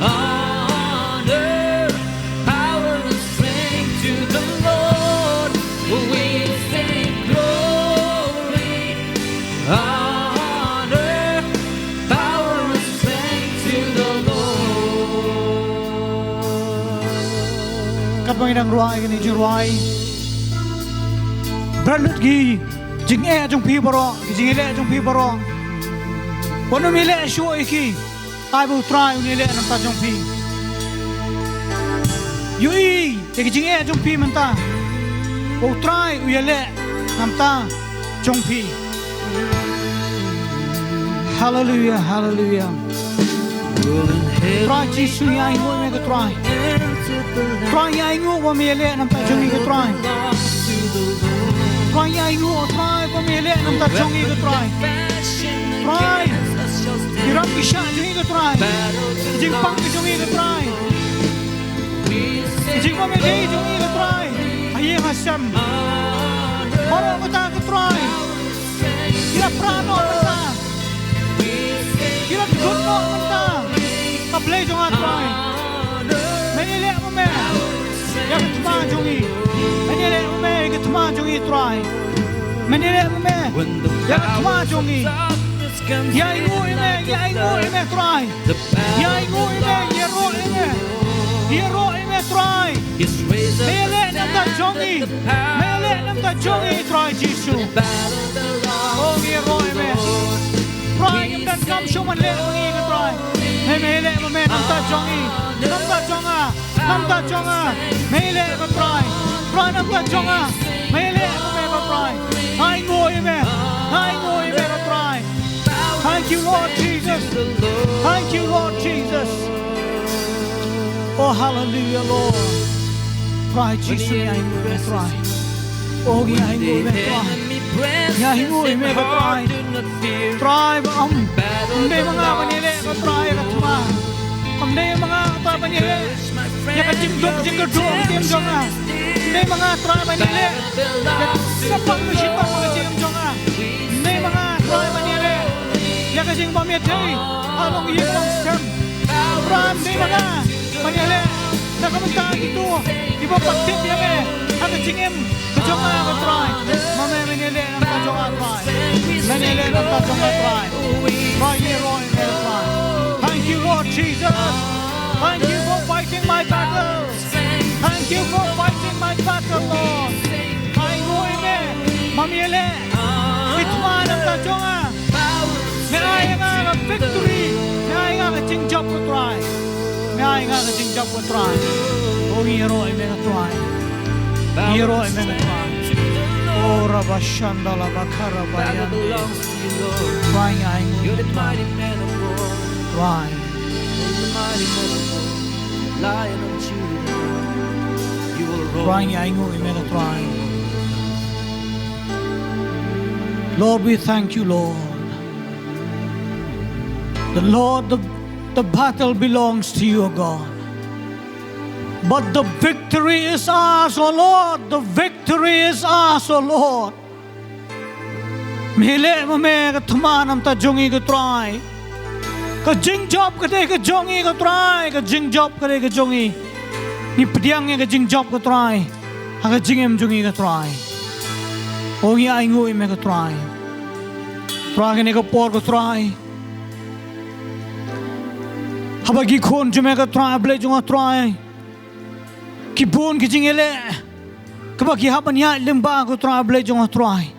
C: honor, power, and strength to the Lord. We sing glory, honor, power, and strength to the Lord.
B: Kat Panginoong ruai kini jing ruai. Berlut gi jing jong pi baro, jing jong pi baro. Kono mi le shu iki. Tai bu trai ni le nam ta jong pi. Yu i te jing jong pi man ta. Bu trai u ye le nam ta jong pi. Hallelujah, hallelujah. Trai chi su ya ngoi me ka trai. Trai ya ngoi wa me le nam ta jong i ka trai. Trai ya ngoi trai wa me le nam ta jong i ka trai. Trai Hiram kisah jong i ka trai. Jing pang ki jong i ka trai. Jing wa me le jong i ka trai. Aye hasam. Ora ka ta ka trai. Kira prano ka ta. Kira gunno ka ta. Ka play jong a trai. Me le mo me. Ya ka tma jong i. Me le mo me ka tma jong i trai. Me le mo me. Ya ka tma jong i. Ya ngoi me try. Ya ngoi me ye ro me try. Mele nam ta jongi. Mele nam ta jongi try Jesu. Oh ye ro me. Try nam ta kam show man le ngi ka try. Mele me nam ta jongi. Nam ta jonga. Nam ta jonga. Mele ka try. Try nam ta jonga. Mele me ka try. Ai ngoi me ka try. Thank you, Lord Jesus. Thank you, Lord Jesus. Oh, hallelujah, Lord. Try Jesus, I will try. Oh, I will try. Ya ngui me ba try. Try ba Hindi mga panili ba try ka tuma. Hindi mga ta panili. Ya ka jingdok jingdok tim jonga. Hindi mga try panili. Sa pangmusit pa mga jingdok jonga. Hindi mga try panili. Ya ka jing pamit hey. Along yong sem. Ram di mga panili. Nakamanta itu. Iba pagtip ya me. Ang jingem kajonga ka try. Mame manili ang kajonga try. Manili ang kajonga try. Thank you, Lord Jesus. Thank you for fighting my battles. Thank you for fighting my battle, Lord. Ay ngui me, mamile, itman ang kajonga. May ay nga victory. May ay nga jingjap ko try. May ay nga jingjap ko try. O hero ay may try. Hero ay may try. O rabashanda la bakara bayan. Try ay ngui.
C: You're the mighty man of war.
B: Try.
C: You're the mighty man of war. Lion of Judah. You will roll.
B: Try ay ngui may try. Lord, we thank you, Lord. The Lord, the battle belongs to you, O God. But the victory is ours, O Lord. The victory is ours, O Lord. Mihile mame ka thumanam ta jongi ka try. Ka jing job ka de ka jongi ka try. Ka jing job ka de ka jongi. Ni pediang ka jing job ka try. Ha ka jing em jongi ka try. Ongi ai ngui me ka try. Try ni ka por ka try. Habagi khon jume ka try ble jonga try. Ki bon ki jing ele. Ka ba ki haban ya limba ka try ble jonga try.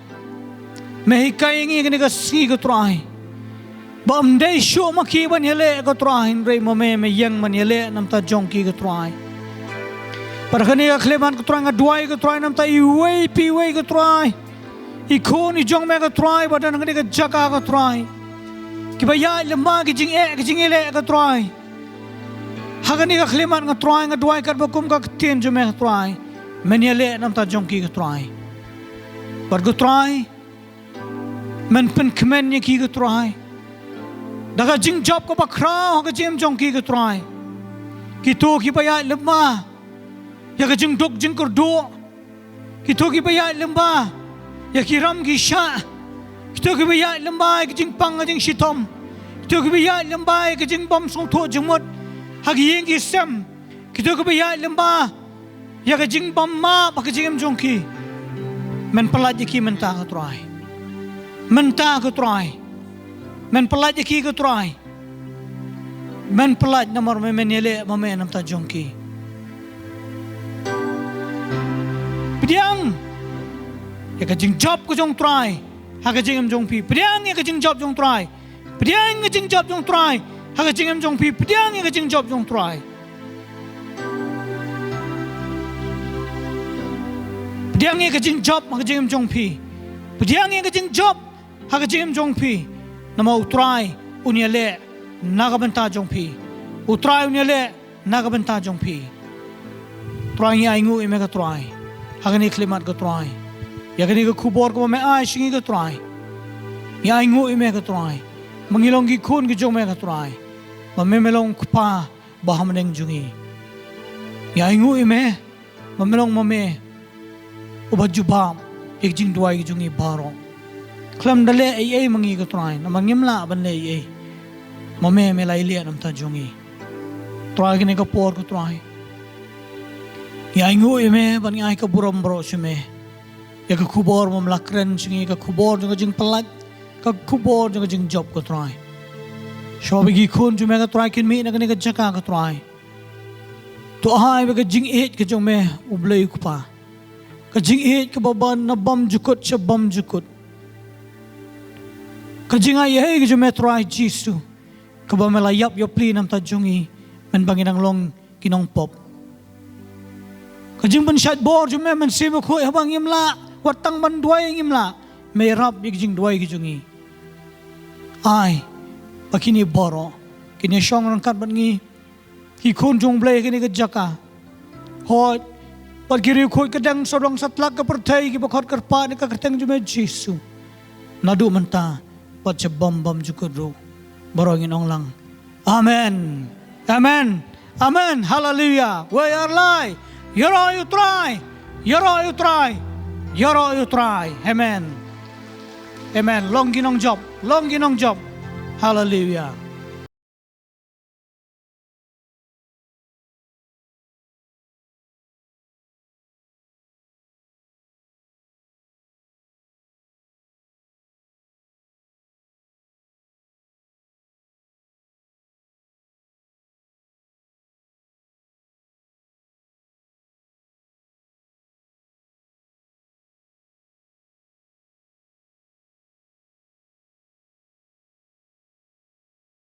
B: May kaingi ka si ka try. Bam day show makiban hele ka try. Ray mame me yang man hele nam ta jongki ka try. Para kani ka kleban ka try nga duai ka try nam ta iway piway ka try. Ikon i jong me ka try badan kani ka jaka ka try. Ki ba ya limba ki jing ele ka try. Hagani ka kleban nga try nga duai ka bakum ka tin jo me ka try. Men hele nam ta jongki ka try. Par ka try. Men pen kemen ye ki ka try. Daga jing job ko bakra ka jim jong ki ka try. Ki to ki ba ya limba. Ya ka jing dok jing kurdo. Ki to ki ba ya limba. Ya ki ram ki sha. Ki to ki ba ya limba ki jing pang ka jing shitom. Ki to ki ba ya limba ki jing bom song to jing mot. Ha ki yeng ki sem. Ki to ki ba ya limba. Ya ka jing bom ma ba ka jing jong ki. Men palat ye ki men ta ka try. Men ta ka try. Men pelat ye ki ka try. Men pelat namar me menele mame nam ta jongki. Pediang ya ka jing job ko jong try. Ha ka jing jong pi. Pediang ya ka jing job jong try. Pediang ya jing job jong try. Ha ka jing jong pi. Pediang ya ka jing job jong try. Pediang ya ka jing job ha ka jing jong pi. Pediang ya ka jing job ha ka jing jong pi. Nama utrai unyale nagabenta jong pi. Utrai unyale nagabenta jong pi. Try ya ingu ime ka try. Hagani klimat ka try. Ya gani ka kubor ko me ai shingi ka try. Ya ingu ime ka try. Mangilong gi kun gi jong me ka try. Mamemelong kupa bahamaneng jungi. Ya ingu ime mamelong mame ubajubam ik jing duai gi jungi baro. Klam dale ay mangi ka try na mangimla ban le ay mame me lai le nam ta jongi try gini ka por ka try ya ingu ime ban ngai ka buram bro shme ya ka kubor mom lakren singi ka kubor jong jing pelat ka kubor jong jing job ka try shobi gi khun jume ka try kin mi na gani ka jaka ka try to hai be ka jing et ka jong me ublei ku pa ka jing et ka baban na bam jukut cha bam jukut Kajinga ye ke jume try Jisu. Kaba melayap yo pli nam ta jungi men bangin ang long kinong pop. Kajing ban shat bor jume men sibo ko habang imla watang ban duai imla may rap jing duai ki jungi. Ai pakini boro kini shong rang kat ban ngi ki kun jong ble kini ka jaka. Hot pat kiri ko kadang sorong satlak ka pertai ki bakot karpa ni ka kateng jume Jisu. Nadu menta pat sa bam jukudro barangin ong lang. Amen. Amen. Amen. Hallelujah. We are live. Yoro you try. Yoro you try. Yoro you try. Amen. Amen. Long ginong job. Long ginong job. Hallelujah.